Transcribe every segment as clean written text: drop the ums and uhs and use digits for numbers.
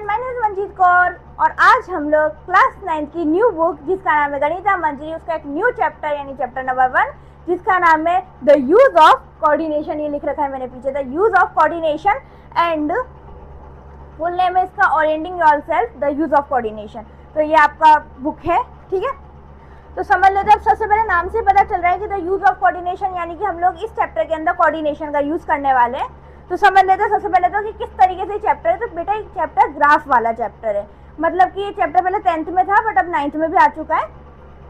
Everyone, my name is Manjeet Kaur और आज हम लोग क्लास 9 की न्यू बुक जिसका नाम है गणिता मंजरी, उसका एक न्यू चैप्टर यानी चैप्टर नंबर 1 जिसका नाम है द यूज ऑफ कोऑर्डिनेशन। ये लिख रखा है मैंने पीछे, the use of coordination and full name है इसका orienting yourself the use of coordination. तो ये आपका बुक है, ठीक है। तो समझ लेते हैं। अब सबसे पहले नाम से पता चल रहा है कि द यूज ऑफ कोऑर्डिनेशन यानी कि हम लोग इस चैप्टर के अंदर कोऑर्डिनेशन का यूज करने वाले हैं। तो समझ लेते हैं सबसे पहले तो कि किस तरीके से चैप्टर है। तो बेटा एक चैप्टर ग्राफ वाला चैप्टर है, मतलब कि ये चैप्टर पहले 10th में था बट अब 9th में भी आ चुका है,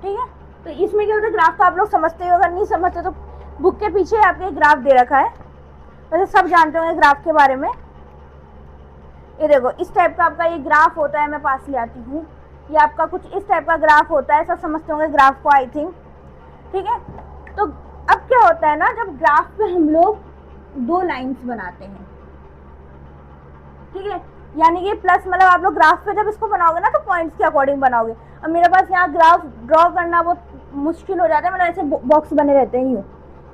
ठीक है। तो इसमें क्या होता है, ग्राफ तो आप लोग समझते हो, अगर नहीं समझते तो बुक के पीछे आपके ग्राफ दे रखा है, वैसे सब जानते होंगे ग्राफ के बारे में। ये देखो इस टाइप का आपका ये ग्राफ होता है, मैं पास ले आती हूँ। ये आपका कुछ इस टाइप का ग्राफ होता है, सब समझते होंगे ग्राफ को आई थिंक, ठीक है। तो अब क्या होता है ना, जब ग्राफ पे हम लोग दो लाइंस बनाते हैं, ठीक है, यानी कि प्लस मतलब आप लोग ग्राफ पे जब इसको बनाओगे ना तो पॉइंट्स के अकॉर्डिंग बनाओगे। अब मेरे पास यहाँ ग्राफ ड्रॉ करना बहुत मुश्किल हो जाता है, मतलब ऐसे बॉक्स बने रहते हैं, यूँ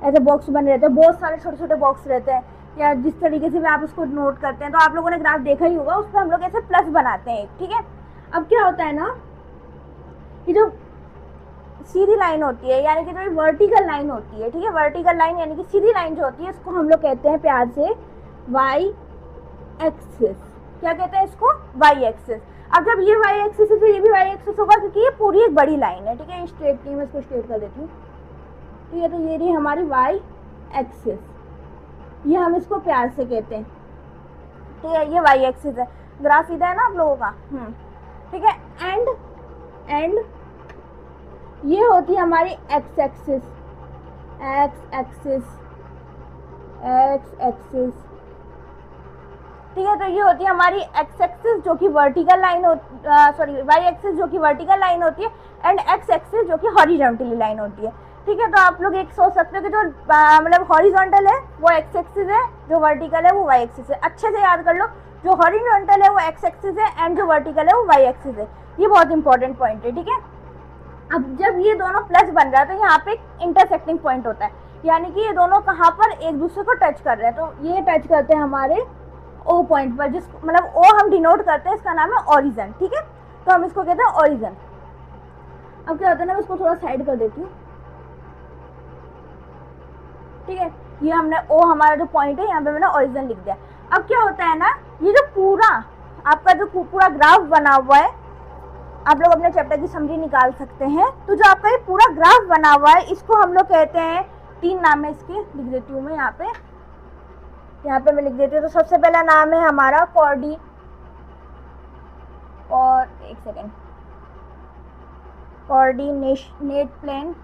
ऐसे बॉक्स बने रहते हैं, बहुत सारे छोटे छोटे बॉक्स रहते हैं, या जिस तरीके से भी आप उसको नोट करते हैं। तो आप लोगों ने ग्राफ देखा ही होगा, उस पर हम लोग ऐसे प्लस बनाते हैं, ठीक है। अब क्या होता है ना, ये जो सीधी लाइन होती है यानी कि जो वर्टिकल लाइन होती है, ठीक है, वर्टिकल लाइन यानी कि सीधी लाइन जो होती है इसको हम लोग कहते हैं प्यार से वाई एक्सिस। क्या कहते हैं इसको? Y axis. अब जब ये वाई एक्सिस है तो ये भी वाई एक्सिस होगा क्योंकि ये पूरी एक बड़ी लाइन है, ठीक है। स्ट्रेट नहीं, मैं इसको स्ट्रेट कर देती हूँ, ठीक है। तो ये रही हमारी वाई एक्सिस, ये हम इसको प्यार से कहते हैं, ठीक है। ये वाई एक्सिस है, ग्राफ सीधा है ना आप लोगों का, ठीक है। एंड ये होती है हमारी एक्स एक्सिस, ठीक है। तो ये होती है हमारी एक्स एक्सिस जो कि vertical line sorry Y axis जो कि वर्टिकल लाइन होती है, एंड एक्स एक्सिस जो कि हॉरिजॉन्टली लाइन होती है, ठीक है। तो आप लोग एक सोच सकते हो कि जो मतलब हॉरिजॉन्टल है वो एक्स एक्सिस है, जो वर्टिकल है वो वाई एक्सिस है। अच्छे से याद कर लो, जो हॉरिजॉन्टल है वो एक्स एक्सिस है एंड जो वर्टिकल है वो वाई एक्सिस है। ये बहुत इंपॉर्टेंट पॉइंट है, ठीक है। अब जब ये दोनों प्लस बन रहा है तो यहाँ पे एक इंटरसेक्टिंग पॉइंट होता है, यानी कि ये दोनों कहाँ पर एक दूसरे को टच कर रहे हैं। तो ये टच करते हैं हमारे ओ पॉइंट पर, जिस मतलब ओ हम डिनोट करते हैं, इसका नाम है ओरिजिन, ठीक है। तो हम इसको कहते हैं ओरिजिन। अब क्या होता है ना, मैं इसको थोड़ा साइड कर देती हूँ, ठीक है। ये हमने ओ हमारा जो पॉइंट है यहाँ पे मैंने ओरिजिन लिख दिया। अब क्या होता है ना, ये जो पूरा आपका जो पूरा ग्राफ बना हुआ है, आप लोग अपने चैप्टर की समरी निकाल सकते हैं। तो जो आपका ये पूरा ग्राफ बना हुआ है इसको हम लोग कहते हैं, 3 नाम है इसके, लिख देती हूँ मैं यहाँ पे मैं लिख देती हूँ। तो सबसे पहला नाम है हमारा कोऑर्डिनेट प्लेन,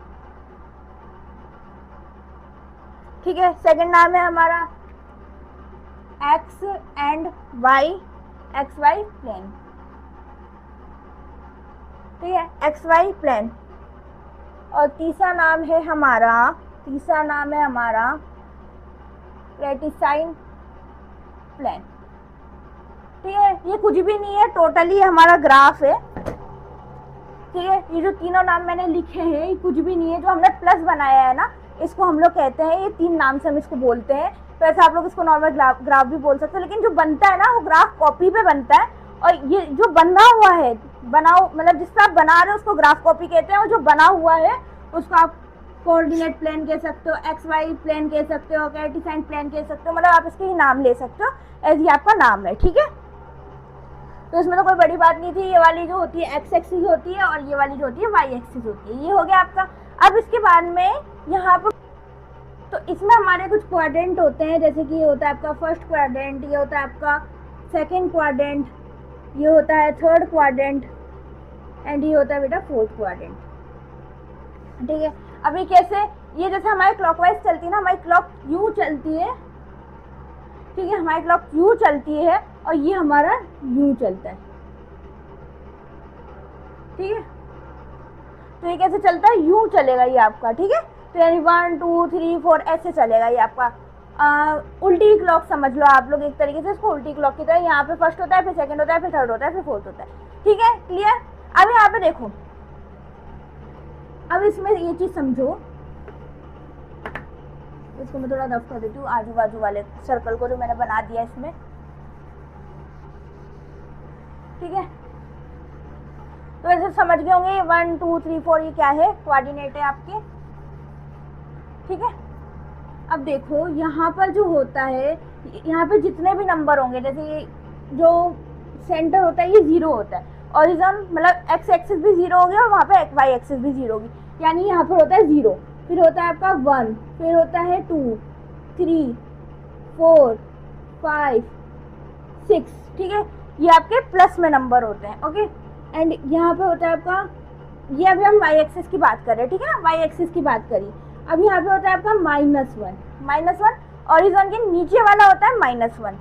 ठीक है। सेकंड नाम है हमारा एक्स वाई प्लेन, ठीक है, एक्स वाई प्लेन। और तीसरा नाम है हमारा रेटिसाइन प्लेन, ठीक है। ये कुछ भी नहीं है, टोटली हमारा ग्राफ है, ठीक है। ये जो तीनों नाम मैंने लिखे हैं ये कुछ भी नहीं है, जो हमने प्लस बनाया है ना इसको हम लोग कहते हैं, ये 3 नाम से हम इसको बोलते हैं। तो ऐसा आप लोग इसको नॉर्मल ग्राफ भी बोल सकते हैं, लेकिन जो बनता है ना वो ग्राफ कॉपी पे बनता है, और ये जो बना हुआ है मतलब जिससे आप बना रहे हो उसको ग्राफ कॉपी कहते हैं, और जो बना हुआ है उसको आप कोऑर्डिनेट प्लेन कह सकते हो, एक्स वाई प्लेन कह सकते हो, कार्टेशियन प्लेन कह सकते हो, मतलब आप इसके ही नाम ले सकते हो, ऐसे ही आपका नाम है, ठीक है। तो इसमें तो कोई बड़ी बात नहीं थी। ये वाली जो होती है एक्स एक्सिस होती है और ये वाली जो होती है वाई एक्सिस होती है। ये हो गया आपका। अब इसके बाद में यहाँ पर तो इसमें हमारे कुछ क्वाड्रेंट होते हैं, जैसे कि ये होता है आपका फर्स्ट क्वाड्रेंट, ये होता है आपका सेकेंड क्वाड्रेंट, ये होता है थर्ड क्वाड्रेंट, एंड ये होता है बेटा फोर्थ क्वाड्रेंट, ठीक है। अभी कैसे, ये जैसे हमारी क्लॉकवाइज चलती है ना, हमारी क्लॉक यूँ चलती है, ठीक है, हमारी क्लॉक यूँ चलती है और ये हमारा यूँ चलता है, ठीक है। तो ये कैसे चलता है, यूँ चलेगा ये आपका, ठीक है। तो यानी 1 2 3 4 ऐसे चलेगा ये आपका। उल्टी क्लॉक समझ लो आप लोग एक तरीके से इसको, उल्टी क्लॉक की तरह। यहाँ पे फर्स्ट होता है, फिर सेकंड होता है, फिर थर्ड होता है, फिर फोर्थ होता है, ठीक है, क्लियर। अब यहाँ पे देखो, अब इसमें ये चीज समझो, इसको मैं थोड़ा रफ कर देती हूँ, आजू बाजू वाले सर्कल को जो मैंने बना दिया इसमें। ठीक है, तो ऐसे समझ गए होंगे 1 2 3 4 ये क्या है, कोऑर्डिनेट है आपके। ठीक है, अब देखो यहाँ पर जो होता है, यहाँ पे जितने भी नंबर होंगे, जैसे ये जो सेंटर होता है ये 0 होता है, ओरिजिन मतलब एक्स एक्सिस भी 0 हो गया और वहाँ पे वाई एक्सिस भी 0 होगी, यानी यहाँ पर होता है 0, फिर होता है आपका 1, फिर होता है 2 3 4 5 6। ठीक है, ये आपके प्लस में नंबर होते हैं। ओके, एंड यहाँ पे होता है आपका, ये अभी हम वाई एक्सिस की बात कर रहे हैं, ठीक है ना, वाई एक्सिस की बात करी। अब यहाँ पे होता है आपका -1 ओरिजिन के नीचे वाला होता है -1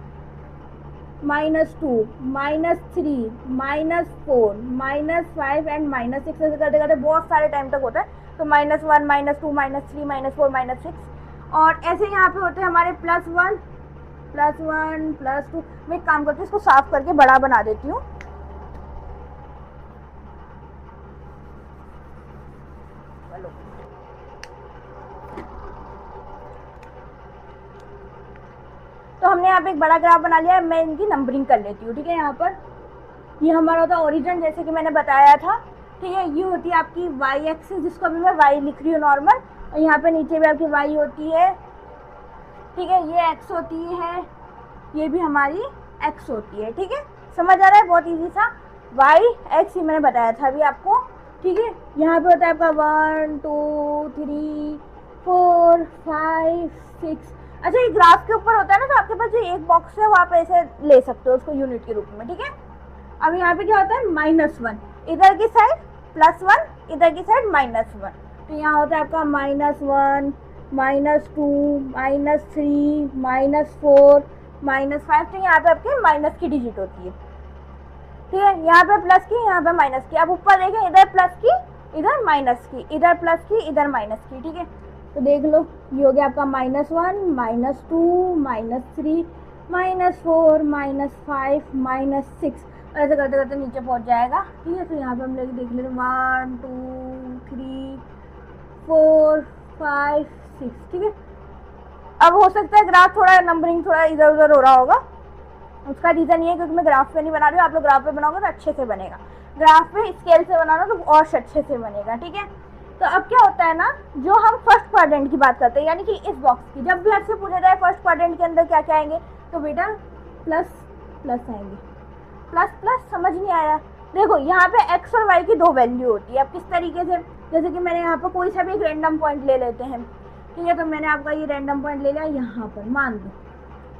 -2 -3 -4 -5 एंड -6, ऐसे करते करते बहुत सारे टाइम तक होता है। तो -1 -2 -3 -4 -6, और ऐसे यहाँ पे होते हैं हमारे +1 +2। मैं एक काम करती हूँ, इसको साफ करके बड़ा बना देती हूँ। तो हमने यहाँ पे एक बड़ा ग्राफ बना लिया है, मैं इनकी नंबरिंग कर लेती हूँ। ठीक है, यहाँ पर ये हमारा होता है ओरिजिन, जैसे कि मैंने बताया था। ठीक है, ये होती है आपकी वाई एक्सिस, जिसको अभी मैं वाई लिख रही हूँ नॉर्मल, और यहाँ पे नीचे भी आपकी वाई होती है। ठीक है, ये एक्स होती है, ये भी हमारी एक्स होती है। ठीक है, समझ आ रहा है, बहुत ईजी सा, वाई एक्स ही मैंने बताया था अभी आपको। ठीक है, यहाँ पे होता है आपका 1 2 3 4 5 6। अच्छा, ये ग्राफ के ऊपर होता है ना, तो आपके पास जो एक बॉक्स है वो आप ऐसे ले सकते हो उसको यूनिट के रूप में। ठीक है, अब यहाँ पे क्या होता है -1, इधर की साइड +1, इधर की साइड -1, तो यहाँ होता है आपका -1 -2 -3 -4 -5। तो यहाँ पे आपके माइनस की डिजिट होती है। ठीक है, यहाँ पे प्लस की, यहाँ पे माइनस की। अब ऊपर देखें, इधर प्लस की, इधर माइनस की, इधर प्लस की, इधर माइनस की। ठीक है, तो देख लो, ये हो गया आपका -1 -2 -3 -4 -5 -6, और ऐसे करते करते नीचे पहुँच जाएगा। ठीक है, तो यहाँ पे हम लोग देख लेते 1 2 3 4 5 6। ठीक है, अब हो सकता है ग्राफ थोड़ा नंबरिंग थोड़ा इधर उधर हो रहा होगा, उसका रीज़न ये है क्योंकि मैं ग्राफ पे नहीं बना रही हूँ। आप लोग ग्राफ पे बनाओगे तो अच्छे से बनेगा, ग्राफ पे स्केल से बनाना तो और अच्छे से बनेगा। ठीक है, तो अब क्या होता है ना, जो हम फर्स्ट क्वाड्रेंट की बात करते हैं, यानी कि इस बॉक्स की, जब भी आपसे पूछा जाए फर्स्ट क्वाड्रेंट के अंदर क्या क्या आएंगे, तो बेटा प्लस प्लस आएंगे। प्लस प्लस समझ नहीं आया? देखो, यहाँ पे एक्स और वाई की 2 वैल्यू होती है। अब किस तरीके से, जैसे कि मैंने यहाँ पर कोई सा भी एक रैंडम पॉइंट ले लेते हैं। ठीक है, तो मैंने आपका ये रैंडम पॉइंट ले लिया यहाँ पर, मान लो।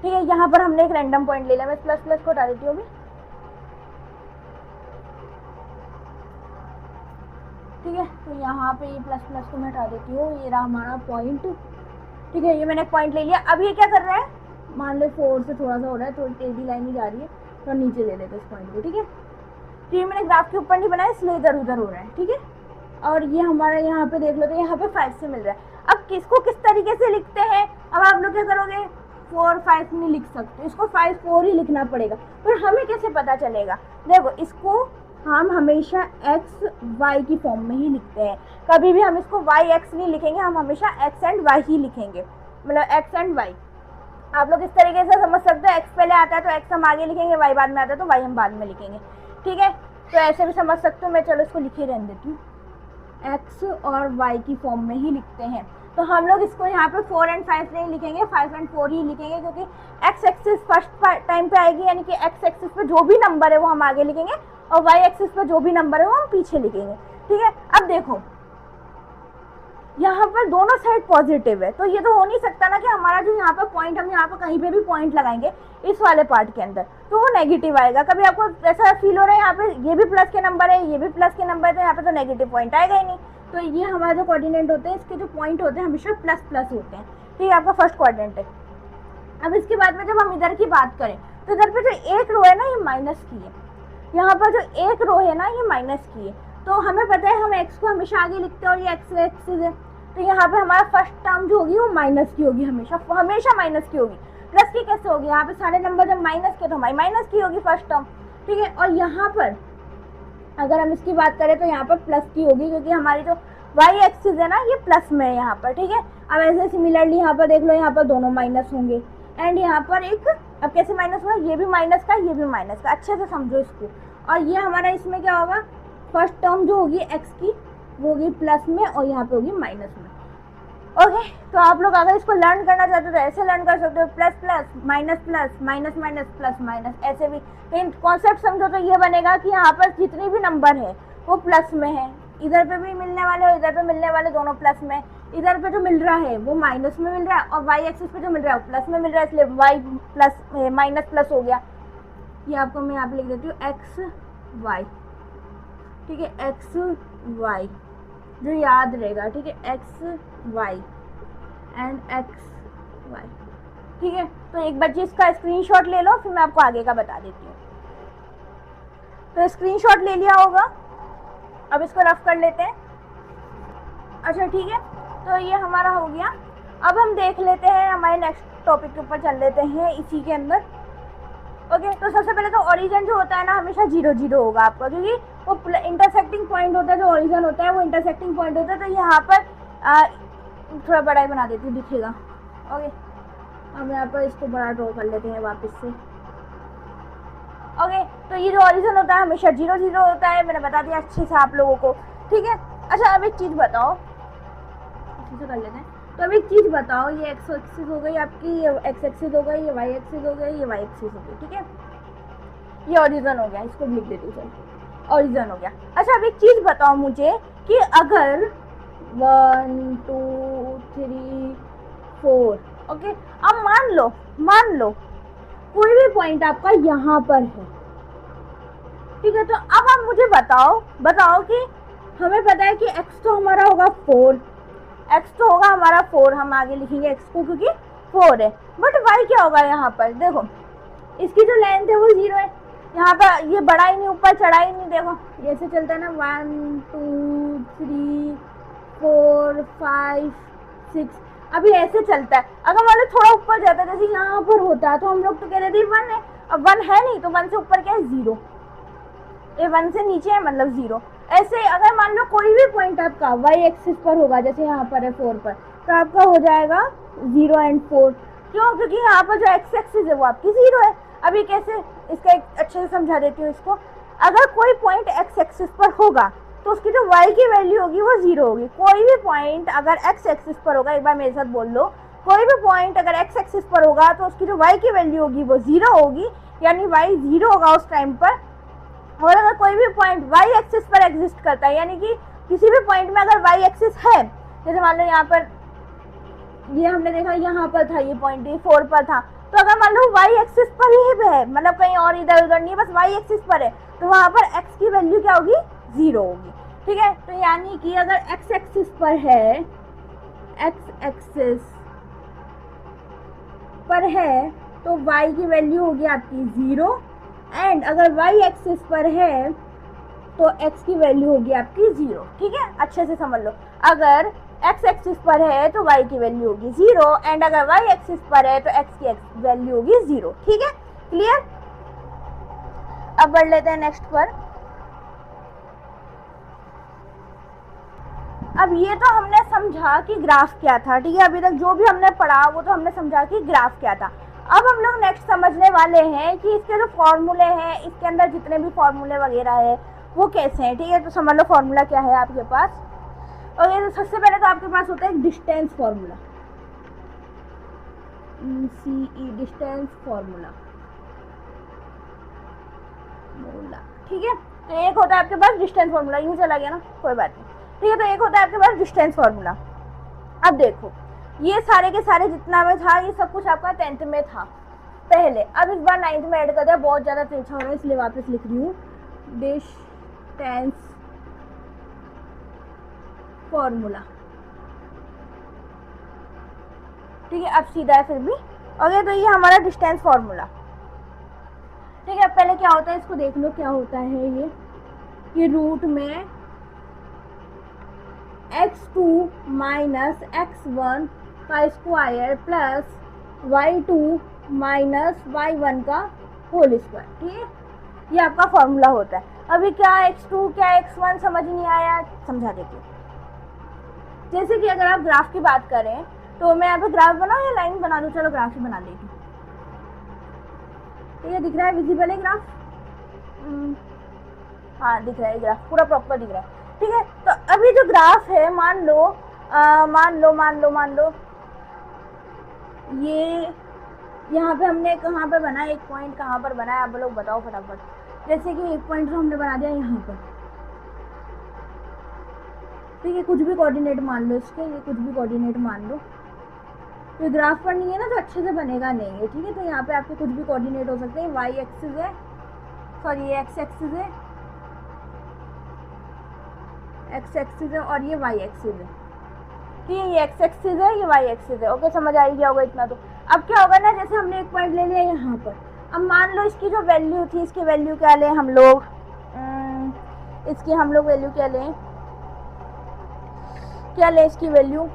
ठीक है, यहाँ पर हमने एक रैंडम पॉइंट ले लिया, मैं प्लस प्लस को हटा देती हूँ अभी। ठीक है, तो यहाँ पे ये प्लस प्लस को मैं हटा देती हूँ, ये रहा हमारा पॉइंट। ठीक है, ये मैंने पॉइंट ले लिया। अब ये क्या कर रहा है, मान लो 4 से थोड़ा सा हो रहा है, थोड़ी टेढ़ी लाइन ही जा रही है, तो नीचे ले लेते इस पॉइंट को। ठीक है, तो ये मैंने ग्राफ के ऊपर नहीं बनाया, इसलिए इधर उधर हो रहा है। ठीक है, और ये हमारा यहाँ पे देख लो, तो यहाँ पे 5 से मिल रहा है। अब किसको किस तरीके से लिखते हैं, अब आप लोग क्या करोगे, 4 5 नहीं लिख सकते, इसको 5 4 ही लिखना पड़ेगा। पर हमें कैसे पता चलेगा, देखो इसको हम हमेशा x y की फॉर्म में ही लिखते हैं, कभी भी हम इसको y x नहीं लिखेंगे, हम हमेशा x एंड y ही लिखेंगे, मतलब x एंड y। आप लोग इस तरीके से समझ सकते हैं, x पहले आता है तो x हम आगे लिखेंगे, y बाद में आता है तो y हम बाद में लिखेंगे। ठीक है, तो ऐसे भी समझ सकते हो, मैं चलो इसको लिखे रहने देती हूँ, x और y की फॉर्म में ही लिखते हैं। तो हम लोग इसको यहाँ पे 4 एंड 5 नहीं लिखेंगे, 5 एंड 4 ही लिखेंगे, क्योंकि x एक्सिस फर्स्ट टाइम पे आएगी, यानी कि x एक्सिस पे जो भी नंबर है वो हम आगे लिखेंगे और y एक्सिस पे जो भी नंबर है वो हम पीछे लिखेंगे। ठीक है, अब देखो यहाँ पर दोनों साइड पॉजिटिव है, तो ये तो हो नहीं सकता ना कि हमारा जो यहाँ पर पॉइंट, हम यहाँ पर कहीं पे भी पॉइंट लगाएंगे इस वाले पार्ट के अंदर तो वो नेगेटिव आएगा। कभी आपको ऐसा फील हो रहा है यहाँ पे ये भी प्लस के नंबर है, ये भी प्लस के नंबर है, तो यहाँ पे तो नेगेटिव पॉइंट आएगा ही नहीं। तो ये हमारा जो कोऑर्डिनेट होते हैं, इसके जो पॉइंट होते हैं हमेशा प्लस प्लस होते हैं। ठीक है, आपका फर्स्ट क्वाड्रेंट है। अब इसके बाद में जब हम इधर की बात करें, तो इधर पे जो एक रो है ना, ये माइनस की है, यहाँ पर जो एक रो है ना, ये माइनस की है। तो हमें पता है हम x को हमेशा आगे लिखते हैं और ये x एक्सिस है, तो यहाँ पे हमारा फर्स्ट टर्म जो होगी वो माइनस की होगी, हमेशा माइनस की होगी। प्लस की कैसे होगी, यहाँ पे सारे नंबर जब माइनस के तो हमारी माइनस की होगी फर्स्ट टर्म। ठीक है, और यहाँ पर अगर हम इसकी बात करें तो यहाँ पर प्लस की होगी, क्योंकि हमारी जो y एक्सिस है ना, ये प्लस में है यहाँ पर। ठीक है, अब ऐसे सिमिलरली यहाँ पर देख लो, यहाँ पर दोनों माइनस होंगे, एंड यहाँ पर एक, अब कैसे माइनस हुआ, ये भी माइनस का, ये भी माइनस का, अच्छे से समझो इसको। और ये हमारा इसमें क्या होगा, फर्स्ट टर्म जो होगी x की वो होगी प्लस में और यहाँ पे होगी माइनस में। ओके तो आप लोग अगर इसको लर्न करना चाहते हो तो ऐसे लर्न कर सकते हो, plus plus minus plus minus minus plus minus, ऐसे भी। लेकिन कॉन्सेप्ट समझो तो ये बनेगा कि यहाँ पर जितनी भी नंबर है वो प्लस में है, इधर पे भी मिलने वाले और इधर पे मिलने वाले दोनों प्लस में, इधर पे जो मिल रहा है वो माइनस में मिल रहा है और वाई एक्सिस पे जो मिल रहा है वो प्लस में मिल रहा है, इसलिए वाई प्लस माइनस प्लस हो गया। ये आपको मैं यहाँ पे लिख देती हूँ एक्स वाई, ठीक है, एक्स वाई जो याद रहेगा, ठीक है, X Y and X Y, ठीक है। तो एक बच्चे इसका स्क्रीनशॉट ले लो, फिर मैं आपको आगे का बता देती हूँ। तो स्क्रीनशॉट ले लिया होगा, अब इसको रफ कर लेते हैं। अच्छा ठीक है, तो ये हमारा हो गया। अब हम देख लेते हैं, हमारे नेक्स्ट टॉपिक के ऊपर चल लेते हैं इसी के अंदर। ओके तो सबसे पहले तो ओरिजिन जो होता है ना हमेशा 0 0 होगा आपका, क्योंकि वो इंटरसेक्टिंग पॉइंट होता है, जो ओरिजिन होता है वो इंटरसेक्टिंग पॉइंट होता है। तो यहाँ पर थोड़ा बड़ा ही बना देती हूँ, दिखेगा। ओके अब यहाँ पर इसको बड़ा ड्रॉ कर लेते हैं वापस से। ओके तो ये जो ओरिजिन होता है हमेशा 0 0 होता है, मैंने बता दिया अच्छे से आप लोगों को, ठीक है। अच्छा अब एक चीज़ बताओ, अच्छे से कर लेते हैं। तो अब एक चीज़ बताओ, ये एक्स एक्सिस हो गई आपकी, ये एक्स एक्सिस हो गई, ये वाई एक्सिस हो गई, ये वाई एक्सिस हो गई, ठीक है। ये ओरिजिन हो गया, इसको लिख देती हूँ, चलो ओरिजिन हो गया। अच्छा अब एक चीज़ बताओ मुझे कि अगर 1 2 3 4, ओके अब मान लो कोई भी पॉइंट आपका यहाँ पर है, ठीक है। तो अब आप मुझे बताओ कि हमें पता है कि x तो हमारा होगा 4, x तो होगा हमारा 4, हम आगे लिखेंगे x को क्योंकि 4 है, बट y क्या होगा यहाँ पर, देखो इसकी जो लेंथ है वो 0 है, यहाँ पर ये बढ़ा ही नहीं, ऊपर चढ़ा ही नहीं, देखो ये ऐसे चलता है ना, 1 2 3 4 5 6, अभी ऐसे चलता है। अगर मान लो थोड़ा ऊपर जाता है, जैसे यहाँ पर होता है, तो हम लोग तो कह रहे थे 1 है, अब 1 है नहीं, तो 1 से ऊपर क्या है 0, ये 1 से नीचे है मतलब 0। ऐसे अगर मान लो कोई भी पॉइंट आपका वाई एक्सिस पर होगा, जैसे यहाँ पर है 4 पर, तो आपका हो जाएगा 0 एंड 4, क्यों, क्योंकि यहाँ पर जो एक्स एक्सिस है वो आपकी 0 है। अभी कैसे, इसका एक अच्छे से समझा देती हूँ इसको। अगर कोई पॉइंट एक्स एक्सिस पर होगा तो उसकी जो y की वैल्यू होगी वो 0 होगी। कोई भी पॉइंट अगर x एक्सिस पर होगा, एक बार मेरे साथ बोल लो, कोई भी पॉइंट अगर x एक्सिस पर होगा तो उसकी जो y की वैल्यू होगी वो 0 होगी, यानी y 0 होगा उस टाइम पर। और अगर कोई भी पॉइंट y एक्सिस पर एग्जिस्ट करता है, यानी कि किसी भी पॉइंट में अगर y एक्सिस है, जैसे मान लो यहाँ पर ये हमने देखा यहाँ पर था, ये पॉइंट ये 4 पर था, तो अगर मान लो y एक्सिस पर ही है, मतलब कहीं और इधर उधर नहीं, बस y एक्सिस पर है, तो वहाँ पर x की वैल्यू क्या होगी 0 होगी, ठीक है। तो यानी कि अगर x एक्सिस पर है, x एक्सिस पर है तो y की वैल्यू होगी आपकी 0, एंड अगर y एक्सिस पर है तो x की वैल्यू होगी आपकी 0, ठीक है। अच्छे से समझ लो, अगर x एक्सिस पर है तो y की वैल्यू होगी 0, एंड अगर y एक्सिस पर है तो x की वैल्यू होगी 0, ठीक है, क्लियर। अब बढ़ लेते हैं नेक्स्ट पर। अब ये तो हमने समझा कि ग्राफ क्या था, ठीक है। अभी तक जो भी हमने पढ़ा वो तो हमने समझा कि ग्राफ क्या था। अब हम लोग नेक्स्ट समझने वाले हैं कि इसके जो फॉर्मूले हैं, इसके अंदर जितने भी फॉर्मूले वगैरह है वो कैसे हैं, ठीक है। तो समझ लो फॉर्मूला क्या है आपके पास। और ये सबसे पहले तो आपके पास होता है डिस्टेंस फॉर्मूला, डिस्टेंस फॉर्मूला, ठीक है। तो एक होता है आपके पास डिस्टेंस फॉर्मूला, यूँ चला गया ना, कोई बात नहीं, ठीक है। तो एक होता है आपके पास डिस्टेंस फॉर्मूला। अब देखो ये सारे के सारे जितना में था ये सब कुछ आपका 10th में था पहले, अब इस बार 9th में ऐड कर दिया, बहुत ज़्यादा तिरछा हो रहा है इसलिए वापस लिख रही हूँ, डिस्टेंस फॉर्मूला, ठीक है। अब सीधा है फिर भी, ओके। तो ये हमारा डिस्टेंस फॉर्मूला, ठीक है। पहले क्या होता है इसको देख लो, क्या होता है ये रूट में x2 माइनस x1 का square plus y2 minus y1 का होल स्क्वायर, ठीक है। ये आपका फॉर्मूला होता है। अभी क्या x2 क्या x1 समझ नहीं आया, समझा देती हूँ। जैसे कि अगर आप ग्राफ की बात करें तो मैं यहाँ पे ग्राफ बनाऊँ या लाइन बना दूँ, चलो ग्राफ ही बना देती हूँ, ठीक है। दिख रहा है, विजिबल है ग्राफ, हाँ दिख रहा है ग्राफ, पूरा प्रॉपर दिख रहा है। ठीक है, तो अभी जो ग्राफ है मान लो ये यहाँ पे हमने कहाँ पे बना, एक पॉइंट कहाँ पर बना है आप लोग बताओ फटाफट। जैसे कि एक पॉइंट तो हमने बना दिया यहाँ पर, ठीक है, कुछ भी कोऑर्डिनेट मान लो इसके, ये कुछ भी कोऑर्डिनेट मान लो। तो ग्राफ पर नहीं है ना तो अच्छे से बनेगा नहीं है। ठीक है, तो यहाँ पे आपके कुछ भी कोऑर्डिनेट हो सकते हैं, वाई एक्सिस है, सॉरी ये एक्स एक्सिस है, एक्स एक्सिस है और ये वाई एक्सिस है। ठीक है, ये एक्स एक्सिस है, ये वाई एक्सिस है। ओके, समझ आ गया होगा इतना तो। अब क्या होगा ना, जैसे हमने एक पॉइंट ले लिया यहाँ पर, अब मान लो इसकी जो वैल्यू थी, इसकी वैल्यू क्या लें हम लोग, इसकी हम लोग वैल्यू क्या लें, इसकी वैल्यू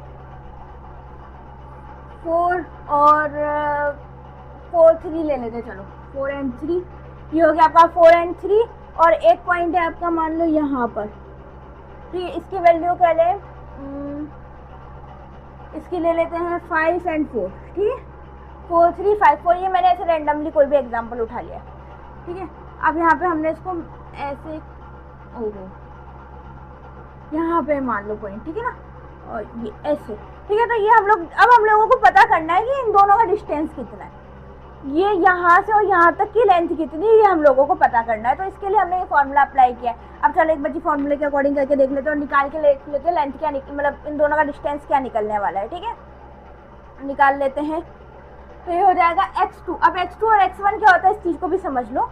4 और 4 3 ले लेते, चलो 4 and 3, ये हो गया आपका 4 and 3। और एक पॉइंट है आपका मान लो यहाँ पर, ठीक है, इसकी वैल्यू क्या लें, इसकी ले लेते हैं 5 and 4। ठीक है, 4 3 5 4, ये मैंने ऐसे रैंडमली कोई भी एग्जांपल उठा लिया। ठीक है, अब यहाँ पे हमने इसको ऐसे, ओहो यहाँ पे मान लो पॉइंट, ठीक है ना, और ये ऐसे। ठीक है, तो ये हम लोग, अब हम लोगों को पता करना है कि इन दोनों का डिस्टेंस कितना है, ये यहाँ से और यहाँ तक की लेंथ कितनी है, ये हम लोगों को पता करना है। तो इसके लिए हमने ये फॉर्मूला अप्लाई किया है। अब चलो एक बच्ची फॉर्मूले के अकॉर्डिंग करके देख लेते हैं और निकाल के देख लेते हैं लेंथ क्या मतलब इन दोनों का डिस्टेंस क्या निकलने वाला है। ठीक है, निकाल लेते हैं। तो ये हो जाएगा x2। अब x2 और x1 क्या होता है इस चीज़ को भी समझ लो।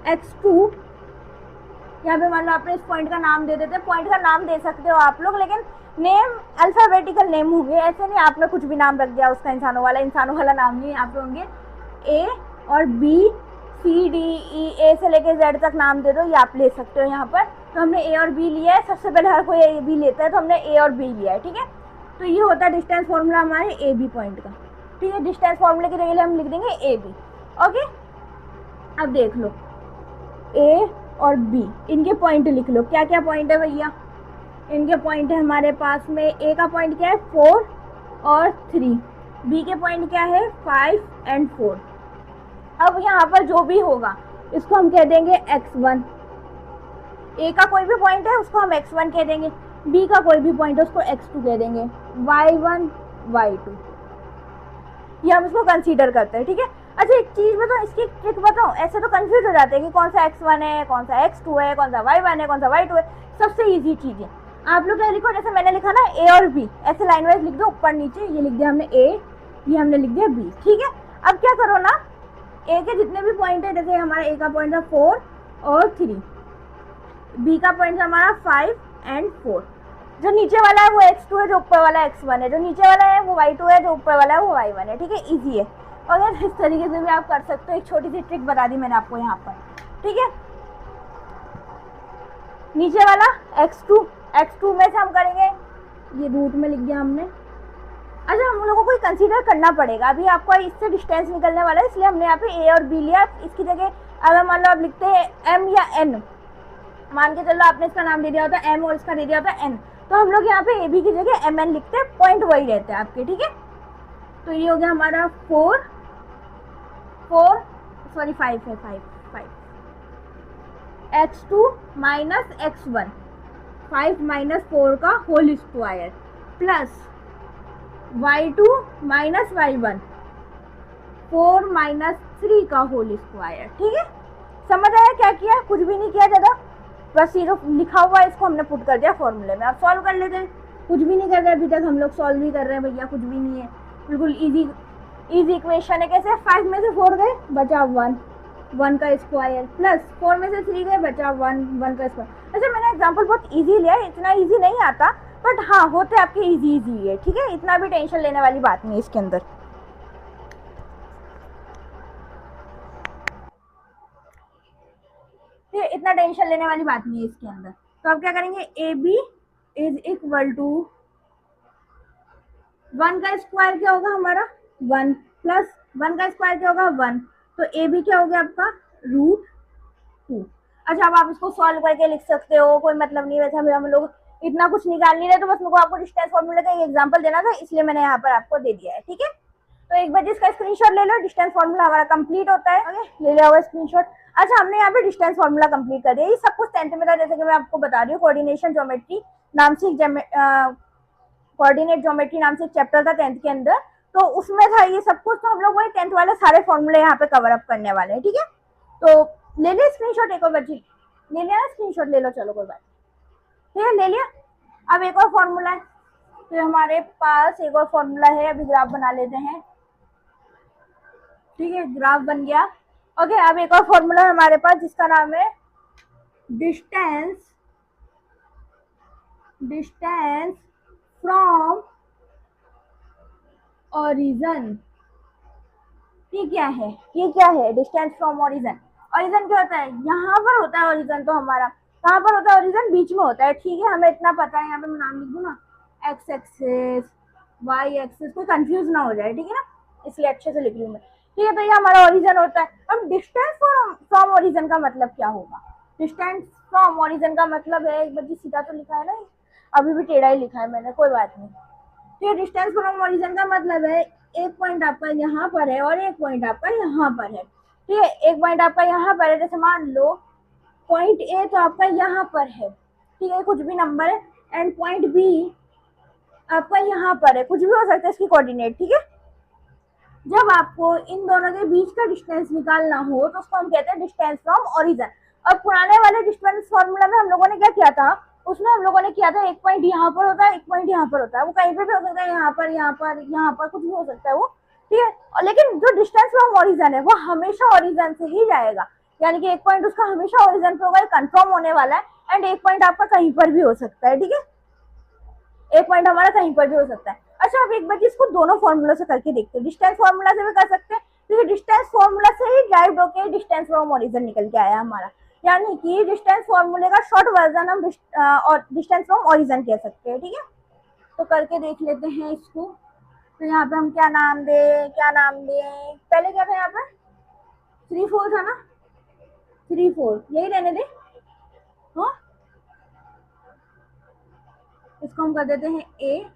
x2 यहाँ पे मान लो आपने इस पॉइंट का नाम दे देते, पॉइंट का नाम दे सकते हो आप लोग, लेकिन नेम अल्फाबेटिकल नेम होंगे, ऐसे नहीं आपने कुछ भी नाम रख दिया उसका, इंसानों वाला नाम नहीं, यहाँ पे होंगे ए और बी सी डी ई, ए से लेके जेड तक नाम दे दो, ये आप ले सकते हो यहाँ पर। तो हमने ए और बी लिया है, सबसे पहले हर कोई ए बी लेता है, तो हमने ए और बी लिया है। ठीक है, तो ये होता है डिस्टेंस फॉर्मूला हमारे ए बी पॉइंट का। ठीक है, डिस्टेंस फॉर्मूले की जगह हम लिख देंगे ए बी। ओके, अब देख लो ए और बी, इनके पॉइंट लिख लो, क्या क्या पॉइंट है भैया, इनके पॉइंट है हमारे पास में, ए का पॉइंट क्या है 4 और 3, बी के पॉइंट क्या है 5 and 4। अब यहाँ पर जो भी होगा इसको हम कह देंगे x1, ए का कोई भी पॉइंट है उसको हम x1 कह देंगे, बी का कोई भी पॉइंट है उसको x2 कह देंगे, y1 y2, ये हम इसको कंसीडर करते हैं। ठीक है, अच्छा एक चीज़ बताओ, इसकी ट्रिक बताओ, ऐसे तो कंफ्यूज हो जाते हैं कि कौन सा x1 है, कौन सा x2 है, कौन सा y1 है, कौन सा y2 है। सबसे ईजी चीज़ है, आप लोग क्या लिखो, जैसे मैंने लिखा ना ए और बी, ऐसे लाइन वाइज लिख दो, ऊपर नीचे, ये लिख दिया हमने ए, ये हमने लिख दिया बी। ठीक है, अब क्या करो ना, ए के जितने भी पॉइंट है, जैसे हमारा ए का पॉइंट था 4 और 3, बी का पॉइंट हमारा 5 and 4, जो नीचे वाला है वो x2 है, जो ऊपर वाला x1 है, जो नीचे वाला है वो y2 है, जो ऊपर वाला है वो y1 है। ठीक है, ईजी है, और इस तरीके से भी आप कर सकते हो। एक छोटी सी ट्रिक बता दी मैंने आपको यहाँ पर। ठीक है, नीचे वाला x2 में से हम करेंगे, ये रूट में लिख दिया हमने। अच्छा, हम लोगों को कंसीडर करना पड़ेगा, अभी आपको इससे डिस्टेंस निकलने वाला है, इसलिए हमने यहाँ पे ए और बी लिया। इसकी जगह अगर मान लो आप लिखते हैं एम या एन, मान के चलो आपने इसका नाम दे दिया होता है एम और इसका दे दिया होता है एन, तो हम लोग यहाँ पे ए बी की जगह एम एन लिखते हैं, पॉइंट वही रहते हैं आपके। ठीक है, तो ये हो गया हमारा 5 है, 5 x2 माइनस x1, 5 माइनस 4 का whole square, plus y2 minus y1, 4 minus 3 का होल स्क्वायर। ठीक है, समझ आया क्या किया, कुछ भी नहीं किया ज़्यादा, बस ये जो लिखा हुआ है इसको हमने पुट कर दिया फॉर्मूले में। अब सॉल्व कर लेते हैं, कुछ भी नहीं कर रहे अभी तक हम लोग, सॉल्व भी कर रहे हैं भैया, कुछ भी नहीं है, बिल्कुल इजी इक्वेशन है। कैसे, 5 में से 4 गए बचा 1 का स्क्वायर, प्लस 4 में से 3 गए बचा 1 का स्क्वायर। अच्छा, मैंने एग्जांपल बहुत इजी लिया है, इतना इजी नहीं आता, बट हाँ होते आपके इजी है। ठीक है, इतना भी टेंशन लेने वाली बात नहीं है इसके अंदर। ठीक है, इतना टेंशन लेने वाली बात नहीं है इसके अंदर। तो अब क्या करेंगे, A B is equal to 1 का स्क्वायर क्या होगा हमारा 1, प्लस 1 का स्क्वायर क्या होगा 1, तो ए बी क्या हो गया आपका √2। अच्छा, अब आप इसको सॉल्व करके लिख सकते हो, कोई मतलब नहीं, वैसे हम लोग इतना कुछ निकाल नहीं रहे, तो बस मेरे को आपको डिस्टेंस फॉर्मूले का एक एग्जांपल देना था, इसलिए मैंने यहाँ पर आपको दे दिया है। ठीक है, तो एक बार इसका स्क्रीनशॉट ले लो, डिस्टेंस फॉर्मूला हमारा कंप्लीट होता है। ओके, ले लिया हुआ स्क्रीनशॉट। अच्छा, हमने यहाँ पे डिस्टेंस फॉर्मूला कंप्लीट कर दिया। ये सब कुछ 10th में था, जैसे कि मैं आपको बता रही हूँ। कोऑर्डिनेशन ज्योमेट्री नाम से कोऑर्डिनेट ज्योमेट्री नाम से एक चैप्टर था 10th के अंदर, तो उसमें था ये सब कुछ। तो हम लोग वही 10th वाले सारे फॉर्मूले यहाँ पे कवर अप करने वाले हैं, ठीक है। तो ले लिया स्क्रीनशॉट, एक और बच्ची ले लिया ना स्क्रीनशॉट, ले लो, चलो कोई बात। ठीक है, ले लिया। अब एक और फॉर्मूला है, तो हमारे पास एक और फॉर्मूला है। अभी ग्राफ बना लेते हैं, ठीक है, ग्राफ बन गया। ओके, अब एक और फॉर्मूला है हमारे पास जिसका नाम है डिस्टेंस फ्रॉम ओरिजिन। ये क्या है? Distance from origin. ओरिजिन क्या होता है? यहाँ पर होता है ओरिजिन। तो हमारा कहाँ पर होता है ओरिजिन? बीच में होता है, ठीक है, हमें इतना पता है। यहाँ पे मैं नाम लिख दूँ ना, एक्स एक्सिस, वाई एक्सिस, कोई कंफ्यूज ना हो जाए, ठीक है ना, इसलिए अच्छे से लिख लूँ मैं, ठीक है। तो ये हमारा ओरिजिन होता है। अब डिस्टेंस फ्रॉम ओरिजिन का मतलब क्या होगा? डिस्टेंस फ्रॉम ओरिजिन का मतलब है, एक बच्ची सीधा तो लिखा है ना, अभी भी टेढ़ा ही लिखा है मैंने, कोई बात नहीं। तो डिस्टेंस फ्रॉम ओरिजिन का मतलब है एक पॉइंट आपका यहाँ पर है और एक पॉइंट आपका यहाँ पर है, ठीक है। एक पॉइंट आपका यहाँ पर है, जैसे मान लो पॉइंट ए तो आपका यहाँ पर है, ठीक है, कुछ भी नंबर है, एंड पॉइंट बी आपका यहाँ पर है, कुछ भी हो सकता है इसकी कोऑर्डिनेट, ठीक है। जब आपको इन दोनों के बीच का डिस्टेंस निकालना हो तो उसको हम कहते हैं डिस्टेंस फ्रॉम ओरिजिन। और पुराने वाले डिस्टेंस फॉर्मूला में हम लोगों ने क्या किया था? उसमें हम लोगों ने किया था एक पॉइंट यहाँ पर होता है, एक पॉइंट यहाँ पर होता है, वो कहीं पे भी हो सकता है, यहाँ पर, यहाँ पर, यहाँ पर, कुछ भी हो सकता है वो, ठीक है। और लेकिन जो डिस्टेंस फ्रॉम ओरिजिन है वो हमेशा ओरिजिन से ही जाएगा, यानी कि एक पॉइंट उसका हमेशा ओरिजिन पे होगा, कंफर्म होने वाला है। एंड एक पॉइंट आपका कहीं पर भी हो सकता है, ठीक है, एक पॉइंट हमारा कहीं पर भी हो सकता है। अच्छा, अब एक बार इसको दोनों फॉर्मूला से करके देखते हैं। डिस्टेंस फॉर्मूला से भी कर सकते हैं, क्योंकि डिस्टेंस फॉर्मूला से ही ड्राइव होकर डिस्टेंस फ्रॉम ओरिजिन निकल के आया हमारा, यानी कि डिस्टेंस फॉर्मूले का शॉर्ट वर्जन हम डिस्टेंस फ्रॉम ओरिजिन कह सकते हैं, ठीक है। तो करके देख लेते हैं इसको। तो यहाँ पे हम क्या नाम दे, पहले क्या था यहाँ पे? 3 4 था ना, 3 4 यही रहने दे। हाँ, इसको हम कर देते हैं ए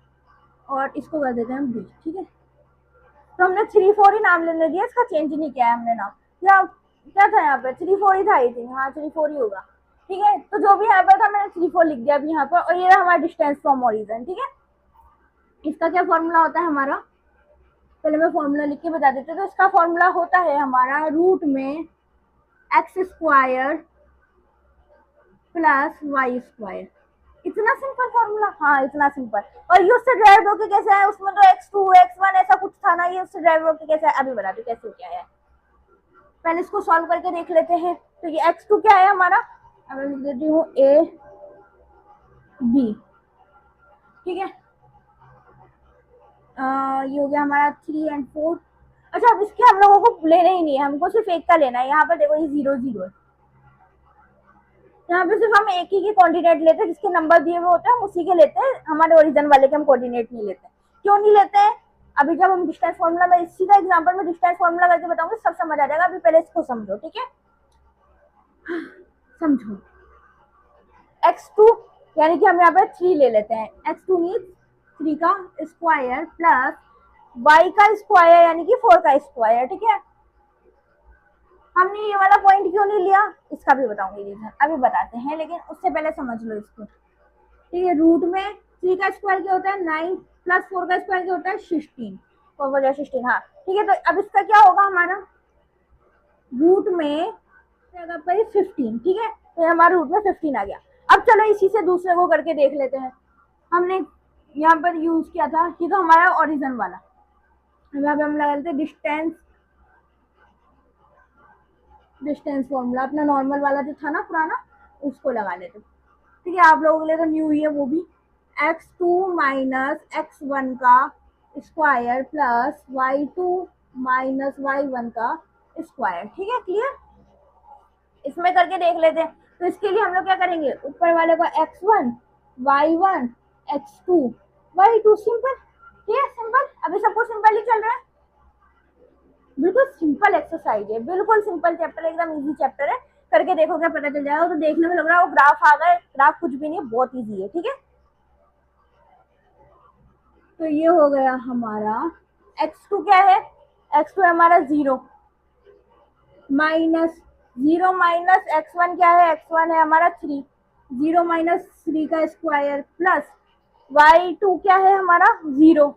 और इसको कर देते हैं बी, ठीक है। तो हमने 3 4 ही नाम लेने दिया, इसका चेंज नहीं किया है हमने नाम। क्या था यहाँ पे? 3 4 ही था, आई थिंक, हाँ 3 4 ही होगा, ठीक है। तो जो भी यहाँ पर था मैंने 3 4 लिख दिया अभी यहाँ पर, और ये रहा हमारा डिस्टेंस फ्रॉम ओरिजिन, ठीक है। इसका क्या फॉर्मूला होता है हमारा? पहले मैं फॉर्मूला लिख के बता देती हूँ। तो इसका फॉर्मूला होता है हमारा रूट में X square plus Y square. इतना सिंपल फॉर्मूला, हाँ इतना सिंपल। और ये उससे ड्राइव होके कैसे है? उसमें तो x2 x1 ऐसा कुछ था ना, ये उससे ड्राइव होके कैसे है अभी बता दो कैसे क्या है। पहले इसको सॉल्व करके देख लेते हैं। तो ये x2 क्या है हमारा? अब मैं लिख देती हूँ a b, ठीक है। ये हो गया हमारा 3 और 4। अच्छा, अब इसके हम लोगों को लेना ही नहीं है, हमको सिर्फ एक का लेना है। यहाँ पर देखो ये 0 0 है, यहाँ पे सिर्फ हम एक ही के कोऑर्डिनेट लेते हैं, जिसके नंबर दिए हुए होते हैं हम उसी के लेते हैं, हमारे ओरिजिन वाले के हम कोऑर्डिनेट नहीं लेते। क्यों नहीं लेते हैं? अभी जब हम डिस्टेंस फॉर्मूला में इसी का एग्जांपल में डिस्टेंस फॉर्मूला करके बताऊंगी, सब समझ आ जाएगा। अभी पहले इसको समझो, ठीक है, समझो। x2 यानी कि हम यहाँ पे 3 ले लेते हैं, x2 मीन्स 3 का स्क्वायर प्लस y का स्क्वायर यानी कि 4 का स्क्वायर, ठीक है। हमने ये वाला पॉइंट क्यों नहीं लिया, इसका भी बताऊंगी रीजन, अभी बताते हैं, लेकिन उससे पहले समझ लो इसको, ठीक है। रूट में 3 का स्क्वायर क्या होता है? 9 प्लस 4 का स्क्वायर क्या होता है? 16, 16, हाँ, ठीक है। तो अब इसका क्या होगा हमारा? रूट में 15, ठीक है। तो हमारा रूट में 15 आ गया। अब चलो इसी से दूसरे को करके देख लेते हैं। हमने यहाँ पर यूज किया था, ये तो हमारा ओरिजिन वाला, यहाँ पे हम लगा लेते डिस्टेंस फॉर्मूला, अपना नॉर्मल वाला जो था ना पुराना, उसको लगा लेते, ठीक है। आप लोगों के लिए तो न्यू ही है वो भी। x2 माइनस x1 का square plus y2 minus y1 का स्क्वायर, ठीक है, क्लियर। इसमें करके देख लेते हैं। तो इसके लिए हम लोग क्या करेंगे? ऊपर वाले को x1 y1 x2 y2, simple, ठीक है, सिंपल। अभी सब कुछ सिंपल ही चल रहा है, बिल्कुल सिंपल एक्सरसाइज है, बिल्कुल सिंपल चैप्टर, एकदम इजी चैप्टर है। करके देखोगे पता चल जाएगा। तो देखने में लग रहा है वो ग्राफ आ गए, ग्राफ कुछ भी नहीं है, बहुत इजी है, ठीक है। तो ये हो गया हमारा x2 क्या है, x2 है हमारा 0 माइनस 0 माइनस x1 क्या है, x1 है हमारा 3, 0 माइनस 3 का स्क्वायर प्लस y2 क्या है हमारा 0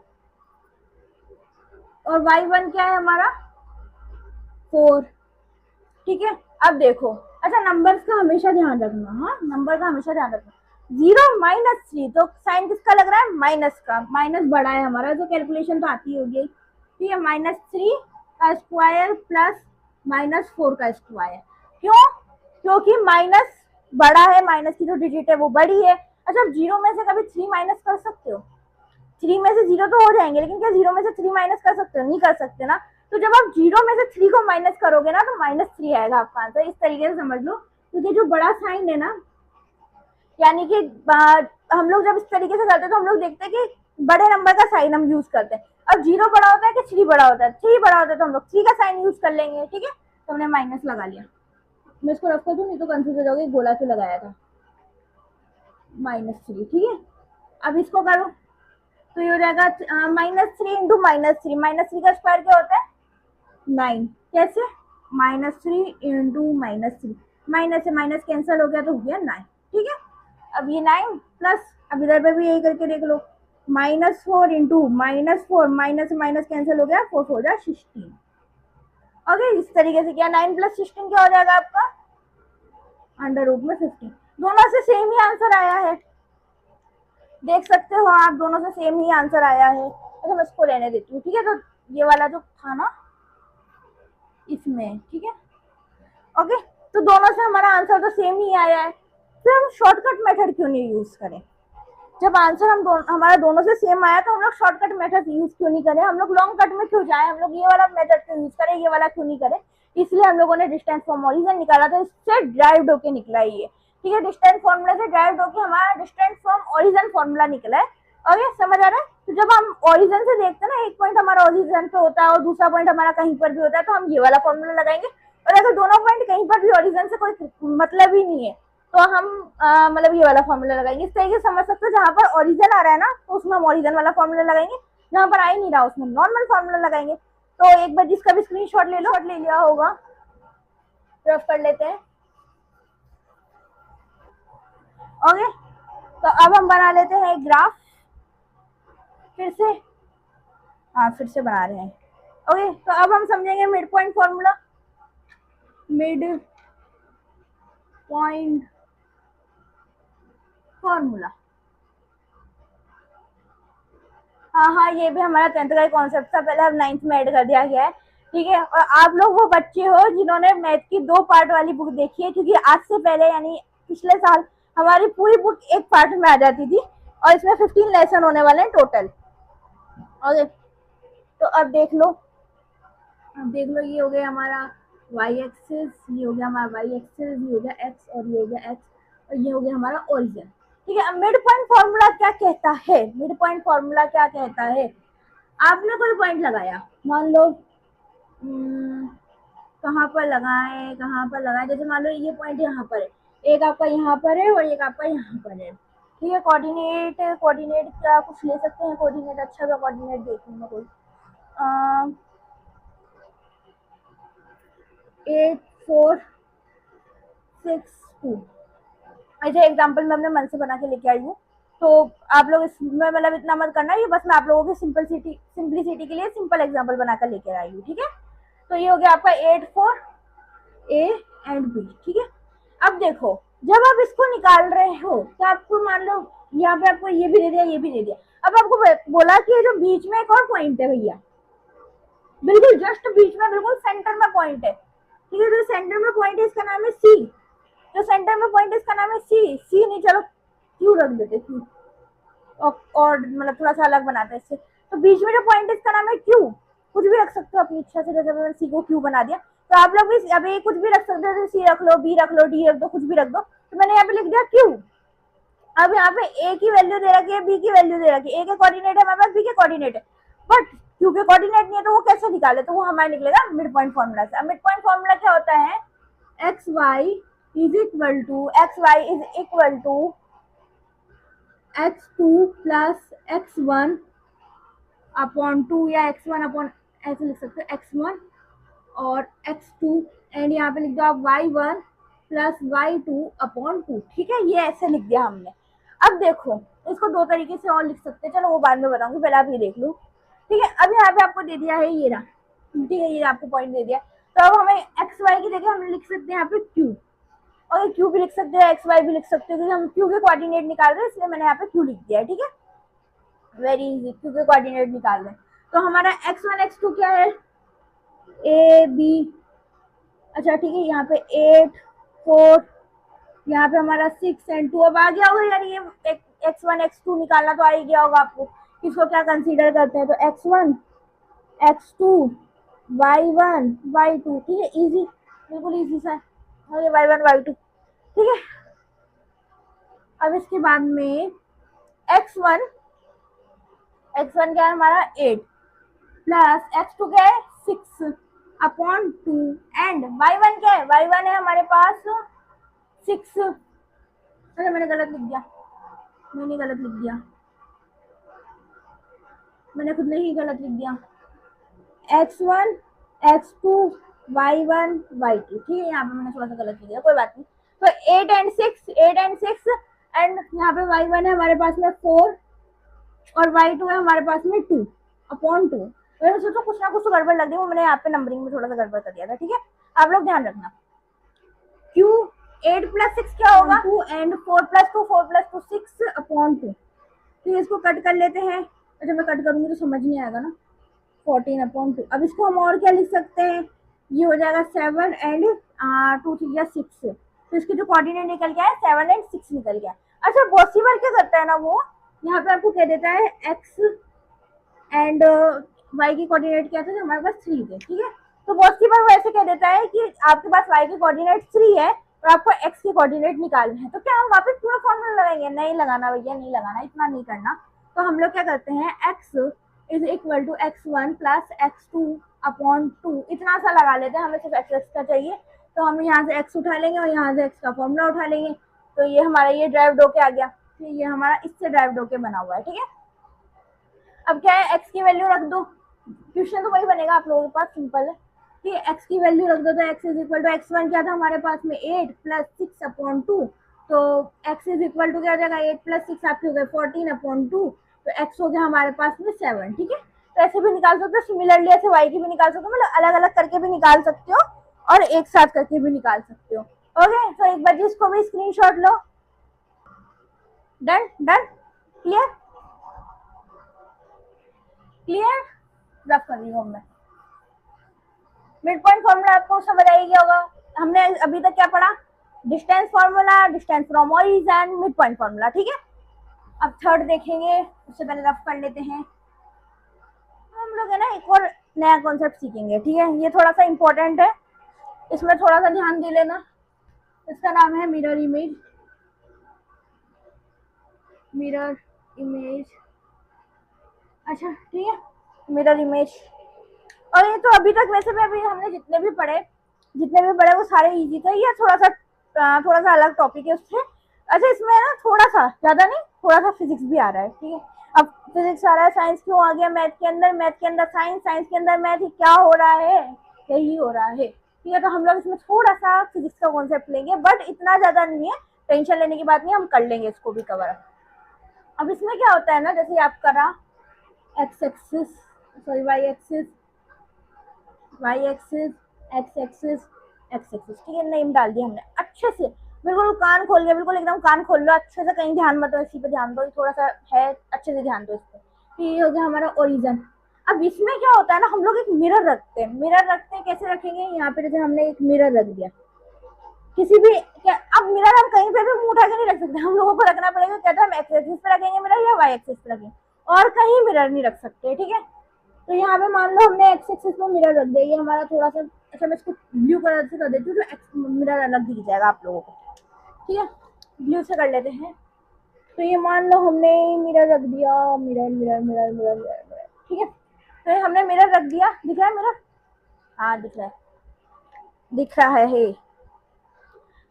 और y1 क्या है हमारा 4। ठीक है, अब देखो, अच्छा नंबर्स का हमेशा ध्यान रखना, हाँ नंबर का हमेशा ध्यान रखना। 0 माइनस 3 तो साइन किसका लग रहा है, माइनस का, माइनस बड़ा है हमारा, तो कैलकुलेशन तो आती होगी। ठीक है, -3 का स्क्वायर प्लस -4 का स्क्वायर। क्यों, क्योंकि माइनस बड़ा है, माइनस की जो डिजिट है वो बड़ी है। अच्छा, 0 में से कभी 3 माइनस कर सकते हो, 3 में से 0 तो हो जाएंगे, लेकिन क्या 0 में से 3 माइनस कर सकते हो, नहीं कर सकते ना। तो जब आप 0 में से 3 को माइनस करोगे ना, तो -3 आएगा आपका आंसर। इस तरीके से समझ लो, क्योंकि जो बड़ा साइन है ना, यानी कि हम लोग जब इस तरीके से करते हैं तो हम लोग देखते हैं कि बड़े नंबर का साइन हम यूज करते हैं। अब 0 बड़ा होता है कि 3 बड़ा होता है, 3 बड़ा होता है तो हम लोग 3 का साइन यूज कर लेंगे। ठीक है, तो हमने माइनस लगा लिया। मैं इसको रख कर दूं, नहीं तो कंफ्यूज हो जाओगे, गोला क्यों लगाया था, -3। ठीक है, अब इसको करो तो ये हो जाएगा -3 इंटू -3, -3 का स्क्वायर क्या होता है 9। कैसे, -3 इंटू -3, माइनस से माइनस कैंसिल हो गया तो हो गया 9। ठीक है, अब ये 9 प्लस, अब इधर पे भी यही करके देख लो, -4 इंटू -4, माइनस से माइनस कैंसिल हो गया, 4 हो जाए 16। ओके, इस तरीके से क्या 9 प्लस 16 क्या हो जाएगा आपका √15। दोनों से सेम ही आंसर आया है, देख सकते हो आप, दोनों से सेम ही आंसर आया है। अच्छा, मैं इसको रहने देती हूँ। ठीक है, तो ये वाला जो था ना इसमें, ठीक है, ओके, तो दोनों से हमारा आंसर तो सेम ही आया है, फिर हम शॉर्टकट मेथड क्यों नहीं यूज करें। जब आंसर हमारा दोनों से सेम आया तो हम लोग शॉर्टकट मेथड यूज क्यों नहीं करें, हम लोग लॉन्ग कट में क्यों जाए, हम लोग ये वाला मेथड क्यों यूज करें, ये वाला क्यों नहीं करें। इसलिए हम लोगों ने डिस्टेंस फ्रॉम ओरिजिन निकाला, तो इससे ड्राइव्ड होके निकला ये। ठीक है, डिस्टेंस फॉर्मूला से ड्राइव्ड होके हमारा डिस्टेंस फ्रॉम ओरिजिन फॉर्मूला निकला है। ओके, समझ आ रहा है। तो जब हम ओरिजिन से देखते हैं ना, एक पॉइंट हमारा ओरिजिन पे होता है और दूसरा पॉइंट हमारा कहीं पर भी होता है, तो हम ये वाला फॉर्मूला लगाएंगे। और अगर दोनों पॉइंट कहीं पर भी ओरिजिन से कोई मतलब ही नहीं है, तो हम मतलब ये वाला फॉर्मूला लगाएंगे। इस तरीके से समझ सकते हो, जहां पर ओरिजिन आ रहा है ना, तो उसमें हम ओरिजिन वाला फॉर्मूला लगाएंगे, जहां पर आ ही नहीं रहा उसमें नॉर्मल फॉर्मूला लगाएंगे। तो एक बार जिसका भी स्क्रीनशॉट ले लो, ले लिया होगा, रफ कर लेते हैं। ओके, तो अब हम बना लेते हैं एक ग्राफ, फिर से, हाँ फिर से बना रहे हैं। ओके, तो अब हम समझेंगे mid point formula. Mid point formula, हाँ हाँ, ये भी हमारा 10th का कॉन्सेप्ट था, पहले अब 9th में ऐड कर दिया गया है। ठीक है, और आप लोग वो बच्चे हो जिन्होंने मैथ की 2 पार्ट वाली बुक देखी है, क्योंकि आज से पहले यानी पिछले साल हमारी पूरी बुक एक पार्ट में आ जाती थी, और इसमें 15 लेसन होने वाले हैं टोटल। ओके, तो अब देख लो, ये हो गया हमारा वाई एक्सिस, ये हो गया हमारा वाई एक्सिस, ये हो गया एक्स, और ये हो गया एक्स, और ये हो गया हमारा ओरिजिन। ठीक है, अब मिड पॉइंट फॉर्मूला क्या कहता है, मिड पॉइंट फॉर्मूला क्या कहता है, आपने कोई पॉइंट लगाया, मान लो कहाँ पर लगाए, जैसे मान लो ये पॉइंट यहाँ पर है, एक आपका यहाँ पर है और एक आपका यहाँ पर है। ठीक है, कोऑर्डिनेट क्या कुछ ले सकते हैं, कोऑर्डिनेट अच्छा सा कोऑर्डिनेट देखूंगा कोई 8 4 6 2। अच्छा, एग्जाम्पल मैं अपने मन से बना के लेके आई हूँ, तो आप लोग इसमें मतलब इतना मत करना, ये बस मैं आप लोगों की सिंपलिसिटी के लिए सिंपल एग्जाम्पल बनाकर लेके आई हूँ। ठीक है, तो ये हो गया आपका 8 4 A एंड B। ठीक है, अब देखो, जब आप इसको निकाल रहे हो तो आपको मान लो यहाँ पे आपको ये भी दे दिया, ये भी दे दिया, अब आपको बोला कि जो बीच में एक और पॉइंट है भैया, बिल्कुल जस्ट बीच में, बिल्कुल सेंटर में पॉइंट है। ठीक है, जो सेंटर में पॉइंट है इसका नाम है सी, जो सेंटर में पॉइंट है इसका नाम है सी नहीं, चलो क्यू रख देते, क्यू, और मतलब थोड़ा सा अलग बनाते हैं इससे। तो बीच में जो पॉइंट है इसका नाम है क्यू, कुछ भी रख सकते हो अपनी इच्छा से, जैसे मैंने सी को क्यू बना दिया, तो आप लोग भी अभी कुछ भी रख सकते हो, सी रख लो, बी रख लो, डी रख दो, कुछ भी रख दो। तो मैंने यहाँ पे लिख दिया क्यू। अब यहाँ पे ए की वैल्यू दे रखी है, बी की वैल्यू दे रखी है, ए के कोऑर्डिनेट है हमारे पास, बी के कोऑर्डिनेट है, बट क्यू के कोऑर्डिनेट नहीं है, तो वो कैसे निकाले, तो वो हमारा निकलेगा मिड पॉइंट फॉर्मूला से। अब मिड पॉइंट फॉर्मूला क्या होता है, X Y is equal to x2 plus x1 upon 2 या x1 अपॉन ऐसे लिख सकते हो x1 और x2 एंड यहाँ पे लिख दो आप y1 प्लस y2 अपॉन 2। ठीक है, ये ऐसे लिख दिया हमने। अब देखो इसको दो तरीके से और लिख सकते हैं, चलो वो बाद में बताऊंगी, पहले आप ये देख लो। ठीक है, अब यहाँ पे आपको दे दिया है ये रहा, ठीक है, ये आपको पॉइंट दे दिया। तो अब हमें एक्स वाई की जगह हम लिख सकते हैं यहाँ पे क्यू, और ये क्यू भी लिख सकते हैं, एक्स वाई भी लिख सकते हैं, क्योंकि हम क्यू के कोऑर्डिनेट निकाल रहे हैं इसलिए मैंने यहाँ पे क्यू लिख दिया है। ठीक है, वेरी इजी, क्यू के कोऑर्डिनेट निकाल रहे हैं। तो हमारा x1 x2 क्या है, ए बी, अच्छा ठीक है, यहाँ पे 8 4, यहाँ पे हमारा 6 एंड 2। अब आ गया होगा यार, ये x1 x2 निकालना तो आ ही गया होगा आपको। इसको क्या कंसीडर करते हैं, तो x1 x2 y1 y2। ठीक है, इजी, बिल्कुल इजी सा है ये y1 y2। ठीक है, अब इसके बाद में x1 क्या है हमारा 8 प्लस x2 क्या है 6 अपॉन 2 एंड y1 क्या है, y1 है हमारे पास 6। अरे मैंने गलत लिख दिया, मैंने गलत लिख दिया, मैंने खुद ने ही गलत लिख दिया। x1 x2 y1 y2। ठीक है, यहाँ पे मैंने थोड़ा सा गलत लिख दिया, कोई बात नहीं। तो 8 एंड 6 एंड यहाँ पे y1 है हमारे पास में 4 और y2 है हमारे पास में 2 अपॉन 2। मैंने सोचा कुछ ना कुछ तो गड़बड़ लग गई, वो मैंने यहाँ पे नंबरिंग में थोड़ा सा गड़बड़ कर दिया था। ठीक है, आप लोग ध्यान रखना। q 8 प्लस 6 क्या होगा 2 एंड 4 प्लस 2 6 अपॉन 2। तो इसको कट कर लेते हैं, अच्छा मैं कट करूंगी तो समझ नहीं आएगा ना, 14 अपॉन 2। अब इसको हम और क्या लिख सकते हैं, ये हो जाएगा 7 एंड 2 3 6। तो इसके जो कोऑर्डिनेट निकल गया है 7 एंड 6 निकल गया। अच्छा पॉसिबल क्या करता है ना, वो यहाँ पे आपको कह देता है x एंड y की कोऑर्डिनेट क्या था, हमारे पास 3 थे। ठीक है, तो पॉसिबल वो ऐसे कह देता है कि आपके पास y की कोऑर्डिनेट 3 है और आपको x की कोऑर्डिनेट निकालनी है, तो क्या हम वापस पूरा फॉर्मूला लगाएंगे, नहीं लगाना भैया, नहीं लगाना, इतना नहीं करना। तो हम लोग क्या करते हैं, x is equal to x1 plus x2 upon 2, इतना सा लगा लेते हैं, हमें सिर्फ x का चाहिए। तो हम यहाँ से x उठा लेंगे और यहाँ से x का फॉर्मूला उठा लेंगे, तो ये हमारा ये ड्राइव्ड होके आ गया, ये हमारा इससे ड्राइव्ड होके बना हुआ है। ठीक है, अब क्या है, x की वैल्यू रख दो, क्वेश्चन तो वही बनेगा आप लोगों के पास, सिंपल है कि x की वैल्यू रख दो। तो x is equal to x1 क्या था हमारे पास में 8 प्लस 6 अपॉन 2, तो x इज इक्वल टू क्या हो जाएगा 8 प्लस 6 आपके हो गए 14 अपॉन 2, तो x हो गया हमारे पास में 7। ठीक है, तो ऐसे भी निकाल सकते हो, सिमिलरली ऐसे y की भी निकाल सकते हो, मतलब अलग अलग करके भी निकाल सकते हो और एक साथ करके भी निकाल सकते हो। ओके, तो एक बार इसको भी स्क्रीनशॉट लो। Done done, clear clear, rough कर रही हूँ मैं। मिड पॉइंट फॉर्मूला आपको समझ आ गया होगा। हमने अभी तक क्या पढ़ा, distance formula, distance from origin, mid point formula. ठीक है, अब थर्ड देखेंगे, उससे पहले रफ कर लेते हैं। हम लोग है ना एक और नया कॉन्सेप्ट सीखेंगे। ठीक है, ये थोड़ा सा इंपॉर्टेंट है, इसमें थोड़ा सा ध्यान दे लेना। इसका नाम है मिरर इमेज, मिरर इमेज। अच्छा ठीक है, मिरर इमेज। और ये तो अभी तक वैसे भी अभी हमने जितने भी पढ़े वो सारे इजी थे, ये थोड़ा सा अलग टॉपिक है उससे। अच्छा इसमें है ना थोड़ा सा, ज्यादा नहीं, थोड़ा सा फिजिक्स भी आ रहा है। ठीक है, अब फिजिक्स आ रहा है, साइंस क्यों आ गया मैथ के अंदर, मैथ के अंदर साइंस, साइंस के अंदर मैथ, क्या हो रहा है, यही हो रहा है। ठीक है, तो हम लोग इसमें थोड़ा सा फिजिक्स का कॉन्सेप्ट लेंगे, बट इतना ज्यादा नहीं है, टेंशन लेने की बात नहीं, हम कर लेंगे इसको भी कवर। अब इसमें क्या होता है ना, जैसे आप करा X axis, sorry Y axis, Y axis, X axis, X axis. ठीक है, नेम डाल दिया हमने अच्छे से, बिल्कुल कान खोल के, बिल्कुल एकदम कान खोल लो अच्छे से, कहीं ध्यान मत दो, इसी पे ध्यान दो, थोड़ा सा है अच्छे से ध्यान दो इस पे। ये हो गया हमारा ओरिजिन। अब इसमें क्या होता है ना, हम लोग एक मिरर रखते हैं, कैसे रखेंगे, यहाँ पे जैसे हमने एक मिरर रख दिया किसी भी क्या, अब मिरर हम कहीं पे भी मुंह उठा के नहीं रख सकते, हम लोगों को रखना पड़ेगा, कहते हैं हम एक्स एक्सिस पे रखेंगे मिरर या वाई एक्सिस पे रखेंगे, और कहीं मिरर नहीं रख सकते। ठीक है, तो यहाँ पे मान लो हमने एक्स एक्सिस में मिरर रख दिया, ये हमारा थोड़ा सा, अच्छा मैं इसको ब्लू कलर से कर देती हूँ, तो एक्स मिरर अलग दिख जाएगा आप लोगों को। ठीक है, ब्लू से कर लेते हैं। तो ये मान लो हमने मिरर रख दिया, mirror mirror mirror mirror mirror, ठीक है, तो हमने मिरर रख दिया, दिख रहा है मिरर, हाँ दिख रहा है।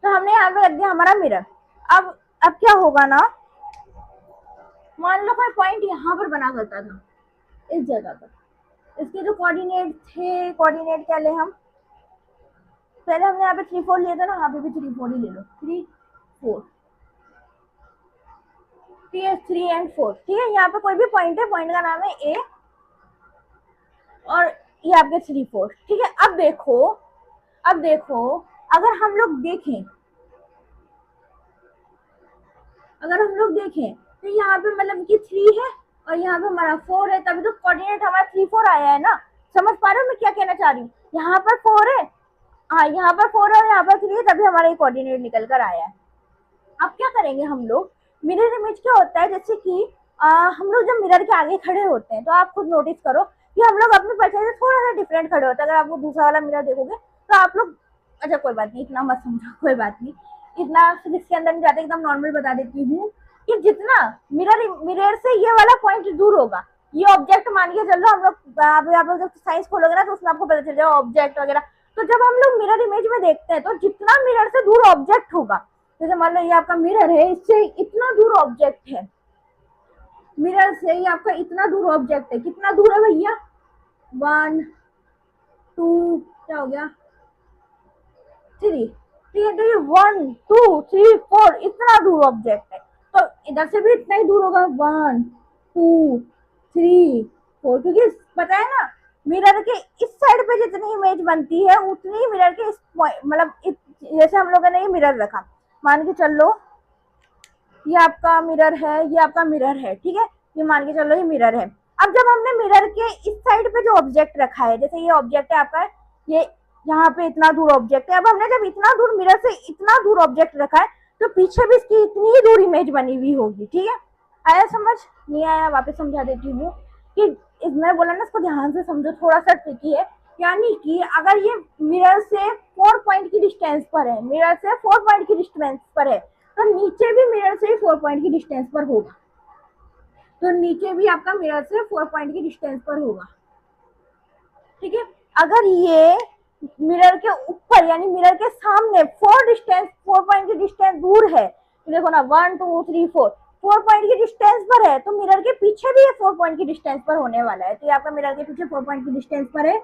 तो हमने यहाँ पे रख दिया हमारा मिरर। अब क्या होगा ना, मान लो कोई पॉइंट यहाँ पर बना करता था, इस जगह पर। इसके जो कोऑर्डिनेट थे, कोऑर्डिनेट क्या ले हम, पहले हमने यहाँ पे 3 4 लिया था ना, यहाँ पे भी 3 4 ही ले लो, 3 4, ठीक है, 3 and 4, ठीक है। यहाँ पे कोई भी पॉइंट है, पॉइंट का नाम है ए, और ये आपके 3 4, ठीक है। अब देखो, अब देखो, अगर हम लोग देखें, अगर हम लोग देखें तो यहाँ पे मतलब कि 3 है और यहाँ पे हमारा 4 है, तभी तो कोऑर्डिनेट हमारा 3 4 आया है ना। समझ पा रहे हो मैं क्या कहना चाह रही हूँ? यहाँ पर 4 है, हाँ यहाँ पर 4 है और यहाँ पर 3 है, तभी हमारा ये कोऑर्डिनेट निकल कर आया है। अब क्या करेंगे हम लोग, मिरर इमेज क्या होता है, जैसे कि हम लोग जब मिरर के आगे खड़े होते हैं तो आप खुद नोटिस करो कि हम लोग अपने पर्चे से थोड़ा सा डिफरेंट खड़े होते हैं। अगर आप वो दूसरा वाला मिरर देखोगे तो आप लोग, अच्छा कोई बात नहीं, इतना मत समझो, कोई बात नहीं, इतना फिजिक्स के अंदर नहीं जाते, एकदम नॉर्मल बता देती हूँ कि जितना मिरर से ये वाला पॉइंट दूर होगा, ये ऑब्जेक्ट मान के चल लो, हम लोग आप लोग जब साइंस खोलोगे ना तो उसमें आपको पता चल जाएगा ऑब्जेक्ट वगैरह। तो जब हम लोग मिरर इमेज में देखते हैं तो जितना मिरर से दूर ऑब्जेक्ट होगा, जैसे मान लो ये आपका मिरर है, इससे इतना दूर ऑब्जेक्ट है, मिरर से ये आपका इतना दूर ऑब्जेक्ट है, कितना दूर है भैया, 1 2, क्या हो गया, 3, ठीक है। तो ये 1 2 3 4 इतना दूर ऑब्जेक्ट है, तो इधर से भी इतना ही दूर होगा, 1 2 3 4, क्योंकि पता है ना मिरर के इस साइड पे जितनी इमेज बनती है उतनी मिरर के इस मतलब जैसे हम लोगों ने ये मिरर रखा, मान के चल लो ये आपका मिरर है, ये आपका मिरर है, ठीक है, ये मान के चलो ये मिरर है। अब जब हमने मिरर के इस साइड पे जो ऑब्जेक्ट रखा है, जैसे ये ऑब्जेक्ट है आपका, ये यहाँ पे इतना दूर ऑब्जेक्ट है, अब हमने जब इतना दूर मिरर से इतना दूर ऑब्जेक्ट रखा है तो पीछे भी इसकी इतनी ही दूर इमेज बनी हुई होगी, ठीक है। आया समझ, नहीं आया वापस समझा देती हूँ कि इसमें बोला ना, इसको ध्यान से समझो, थोड़ा सा ट्रिकी है। यानी कि अगर ये मिरर से 4 पॉइंट की डिस्टेंस पर है, मिरर से 4 पॉइंट की डिस्टेंस पर है, तो नीचे भी मिरर से 4 पॉइंट की डिस्टेंस पर होगा, तो नीचे भी आपका मिरर से 4 पॉइंट की डिस्टेंस पर होगा, ठीक है। अगर ये मिरर के ऊपर यानी मिरर के सामने 4 पॉइंट की डिस्टेंस दूर है, तो देखो ना 1 2 3 4 पॉइंट की डिस्टेंस पर है, तो मिरर के पीछे भी ये 4 पॉइंट की डिस्टेंस पर होने वाला है, तो ये आपका मिरर के पीछे 4 पॉइंट की डिस्टेंस पर है।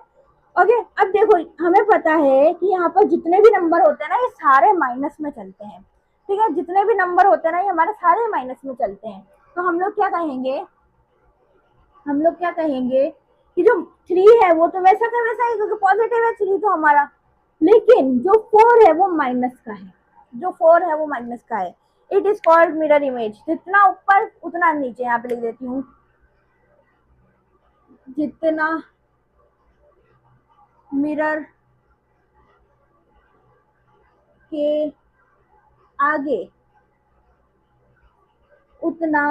ओके, अब देखो हमें पता है कि यहाँ पर जितने भी नंबर होते हैं ना ये सारे माइनस में चलते हैं, ठीक है, जितने भी नंबर होते हैं ना ये हमारे सारे माइनस में चलते हैं। तो हम लोग क्या कहेंगे, हम लोग क्या कहेंगे कि जो 3 है वो तो वैसा का वैसा ही, क्योंकि पॉजिटिव है 3 तो हमारा, लेकिन जो 4 है वो माइनस का है, जो 4 है वो माइनस का है। It is called mirror image. जितना ऊपर उतना नीचे, यहाँ पे लिख देती हूँ, जितना मिरर के आगे उतना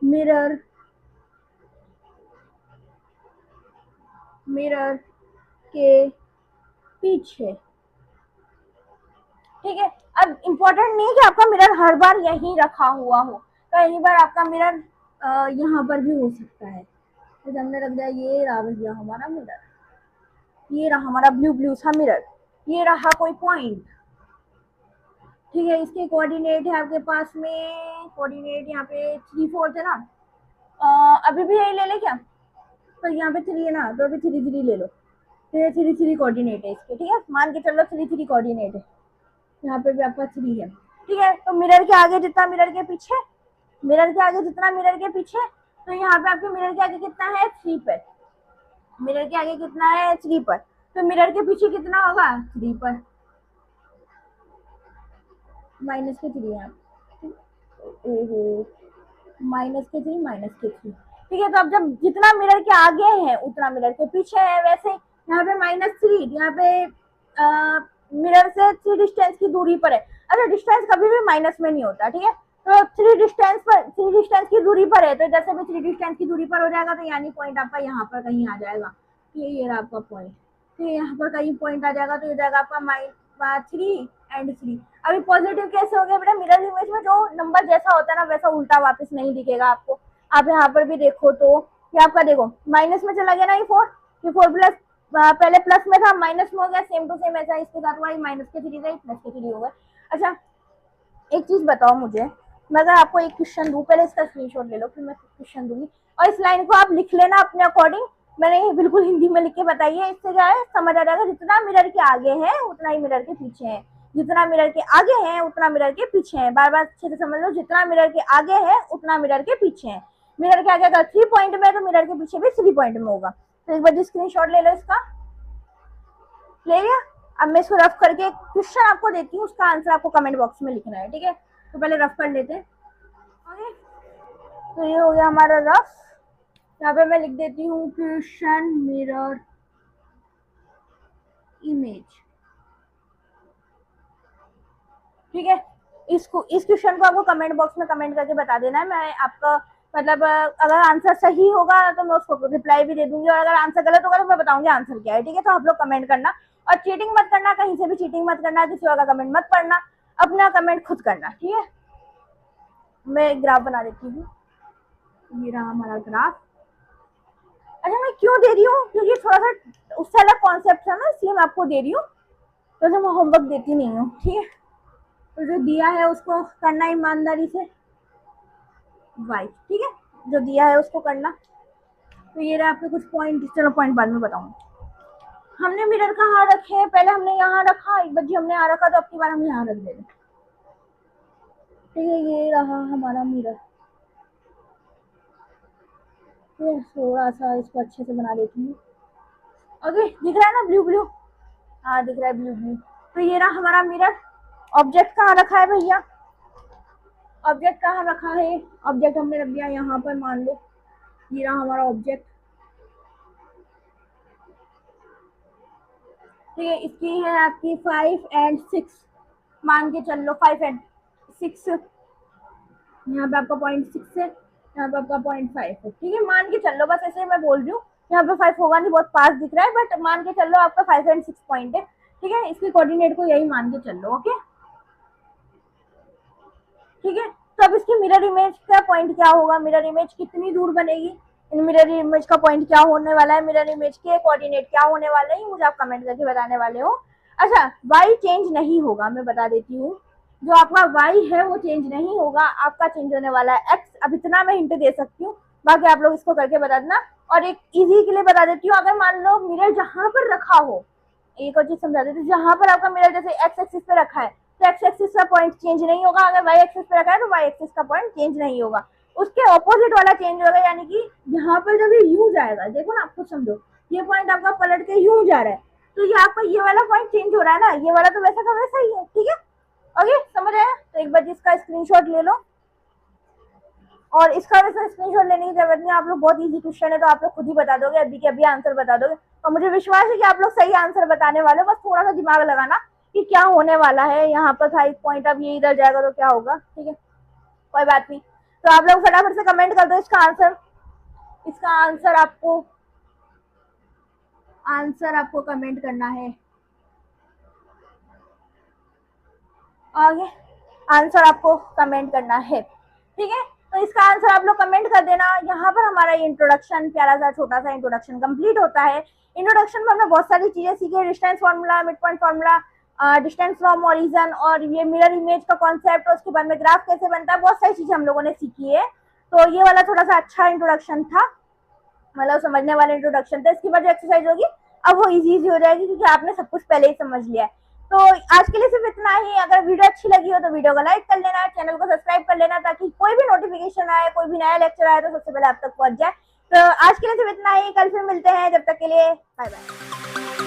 मिरर के पीछे, ठीक है। अब इम्पोर्टेंट नहीं है कि आपका मिरर हर बार यहीं रखा हुआ हो, कई बार आपका मिरर यहाँ पर भी हो सकता है, तो हमने रख दिया, ये रहा भैया हमारा मिरर, ये रहा हमारा ब्लू ब्लू सा मिरर, ये रहा कोई पॉइंट, ठीक है। इसके कोऑर्डिनेट है आपके पास में, कोऑर्डिनेट यहाँ पे 3 4 थे ना, अभी भी यही ले ले क्या, तो यहाँ पे 3 है ना, तो अभी 3 3 ले लो, तो 3 3 कोऑर्डिनेट है इसके, ठीक है, मान के चलो 3 3 कोऑर्डिनेट है, यहाँ पे भी आपका 3 है, ठीक है। तो मिरर के आगे जितना मिरर के पीछे, मिरर के आगे जितना मिरर के पीछे, तो यहाँ पे आपके मिरर के आगे कितना है 3 पर, मिरर के आगे कितना है 3 पर, तो मिरर के पीछे कितना होगा 3 पर, माइनस के 3 है, ओहो माइनस के 3 माइनस के 3, ठीक है। तो अब जब जितना मिरर के आगे है उतना मिरर के पीछे है, वैसे यहाँ पे -3, यहाँ पे मिरर से 3 डिस्टेंस की दूरी पर है। अच्छा, डिस्टेंस कभी भी माइनस में नहीं होता, ठीक है, तो 3 डिस्टेंस की दूरी पर है, तो जैसे भी 3 डिस्टेंस की दूरी पर हो जाएगा, तो यानी पॉइंट आपका यहाँ पर कहीं आ जाएगा, ये रहा आपका पॉइंट, तो यहाँ पर कहीं पॉइंट आ जाएगा, तो ये जाएगा आपका 3 and 3। अभी पॉजिटिव कैसे हो गया बेटा, मिरर इमेज में जो नंबर जैसा होता है ना वैसा उल्टा वापस नहीं दिखेगा आपको। आप यहाँ पर भी देखो तो ये आपका देखो माइनस में चला गया ना, ये 4 प्लस, पहले प्लस में था माइनस में हो गया, सेम टू सेम ऐसा इसके साथ हुआ, माइनस के 3 प्लस के 3 हो गए। अच्छा एक चीज बताओ मुझे मैं अगर आपको एक क्वेश्चन दूं, पहले इसका स्क्रीनशॉट ले लो, फिर मैं क्वेश्चन दूंगी, और इस लाइन को आप लिख लेना अपने अकॉर्डिंग। मैंने ये बिल्कुल हिंदी में लिख के बताई है, इससे क्या है समझ आ जाएगा, जितना मिरर के आगे है उतना ही मिरर के पीछे है, जितना मिरर के आगे है उतना मिरर के पीछे है। बार बार अच्छे से समझ लो, जितना मिरर के आगे है उतना मिरर के पीछे है। मिरर के आगे अगर 3 पॉइंट में है तो मिरर के पीछे भी 3 पॉइंट में होगा। तो एक बार स्क्रीनशॉट ले लो इसका, ले लिया। अब मैं इसको रफ करके क्वेश्चन आपको देती हूँ, उसका आंसर आपको कमेंट बॉक्स में लिखना है, ठीक है। तो पहले रफ कर लेते हैं। ओके, तो ये हो गया हमारा रफ। यहाँ पे मैं लिख देती हूँ क्वेश्चन मिरर इमेज, ठीक है। इस क्वेश्चन को आपको कमेंट बॉक्स में कमेंट करके बता देना है। मैं आपका मतलब अगर आंसर सही होगा तो मैं उसको रिप्लाई भी दे दूंगी, और अगर आंसर गलत होगा तो मैं बताऊंगी आंसर क्या है, ठीक है। तो आप लोग कमेंट करना, और चीटिंग मत करना, कहीं से भी चीटिंग मत करना, किसी और का कमेंट मत पढ़ना, अपना कमेंट खुद करना, ठीक है। मैं एक ग्राफ बना देती हूँ, ये रहा हमारा ग्राफ। अच्छा, मैं क्यों दे रही हूँ, क्योंकि थोड़ा सा उससे अलग कॉन्सेप्ट है ना, इसलिए मैं आपको दे रही हूँ, तो मैं होमवर्क देती नहीं हूँ, ठीक है। तो जो दिया है उसको करना ईमानदारी से, वाई, ठीक है, जो दिया है उसको करना। तो ये रहा आपके कुछ पॉइंट, चलो पॉइंट बाद में बताऊंगी। हमने मिरर कहाँ रखे हैं, पहले हमने यहाँ रखा, एक बार हमने यहाँ रखा तो अब की बार हम यहाँ रख देंगे, ठीक है। ये रहा हमारा मिरर, थोड़ा सा इसको अच्छे से बना देती हूँ। ओके, दिख रहा है ना ब्लू ब्लू, हाँ दिख रहा है ब्लू ब्लू। तो ये रहा हमारा मिरर। ऑब्जेक्ट कहाँ रखा है भैया, ऑब्जेक्ट कहाँ रखा है, ऑब्जेक्ट हमने रख दिया यहाँ पर, मान लो ये रहा हमारा ऑब्जेक्ट, ठीक है। इसकी है आपकी 5 और 6, मान के चल लो 5 और 6, यहाँ पे आपका 0.6 है, यहाँ पे आपका 0.5 है, ठीक है। मान के चल लो, बस ऐसे ही मैं बोल रही हूँ, यहाँ पे 5 होगा नहीं, बहुत पास दिख रहा है, बट मान के चल लो आपका 5 और 6 पॉइंट है, ठीक है। इसके कोऑर्डिनेट को यही मान के चल लो, ओके, ठीक है। तो अब इसकी मिरर इमेज का पॉइंट क्या होगा, मिरर इमेज कितनी दूर बनेगी, इन मिरर इमेज का पॉइंट क्या होने वाला है, मिरर इमेज के कोऑर्डिनेट क्या होने वाले हैं, मुझे आप कमेंट करके बताने वाले हो। अच्छा, y चेंज नहीं होगा, मैं बता देती हूँ, जो आपका y है वो चेंज नहीं होगा, आपका चेंज होने वाला है x। अब इतना मैं हिंट दे सकती हूँ, बाकी आप लोग इसको करके बता देना। और एक इजी के लिए बता देती हूँ, अगर मान लो मिरर जहां पर रखा हो, एक और चीज समझा देती हूँ, जहां पर आपका मिरर जैसे एक्स एक्सिस पे रखा है तो एक्स एक्सिस का पॉइंट चेंज नहीं होगा, अगर वाई एक्सिस पे रखा है तो वाई एक्सिस का पॉइंट चेंज नहीं होगा, उसके ऑपोजिट वाला चेंज होगा। यानी कि यहाँ पर जब ये यूं जाएगा, देखो ना, आपको समझो, ये पॉइंट आपका पलट के यूं जा रहा है, तो ये आपका ये वाला पॉइंट चेंज हो रहा है ना, ये वाला तो वैसा का वैसा ही है, ठीक है। ओके, समझ आया। तो एक बार इसका स्क्रीनशॉट ले लो, और इसका वैसे स्क्रीनशॉट लेने की जरूरत नहीं, आप लोग बहुत इजी क्वेश्चन है तो आप लोग खुद ही बता दोगे, अभी के अभी आंसर बता दोगे, और मुझे विश्वास है कि आप लोग सही आंसर बताने वाले हो। बस थोड़ा सा दिमाग लगाना कि क्या होने वाला है, यहाँ पर था एक पॉइंट, अब ये इधर जाएगा तो क्या होगा, ठीक है, कोई बात नहीं। तो आप लोग फटाफट से कमेंट कर दो इसका आंसर, इसका आंसर आपको कमेंट करना है। आगे आंसर आपको कमेंट करना है, ठीक है। तो इसका आंसर आप लोग कमेंट कर देना। यहाँ पर हमारा इंट्रोडक्शन, प्यारा सा छोटा सा इंट्रोडक्शन कंप्लीट होता है। इंट्रोडक्शन में हमने बहुत सारी चीजें सीखी, distance formula, mid point formula, distance from origin, और ये मिरर इमेज का कॉन्सेप्ट, और उसके बाद में ग्राफ कैसे बनता है, बहुत सारी चीजें हम लोगों ने सीखी है। तो ये वाला थोड़ा सा अच्छा इंट्रोडक्शन था, मतलब समझने वाला इंट्रोडक्शन था। इसके बाद जो एक्सरसाइज होगी अब वो इजी हो जाएगी, क्योंकि आपने सब कुछ पहले ही समझ लिया है। तो आज के लिए सिर्फ इतना ही। अगर वीडियो अच्छी लगी हो तो वीडियो को लाइक कर लेना, चैनल को सब्सक्राइब कर लेना, ताकि कोई भी नोटिफिकेशन आए, कोई भी नया लेक्चर आए तो सबसे पहले आप तक पहुंच जाए। तो आज के लिए सिर्फ इतना ही, कल फिर मिलते हैं, जब तक के लिए बाय बाय।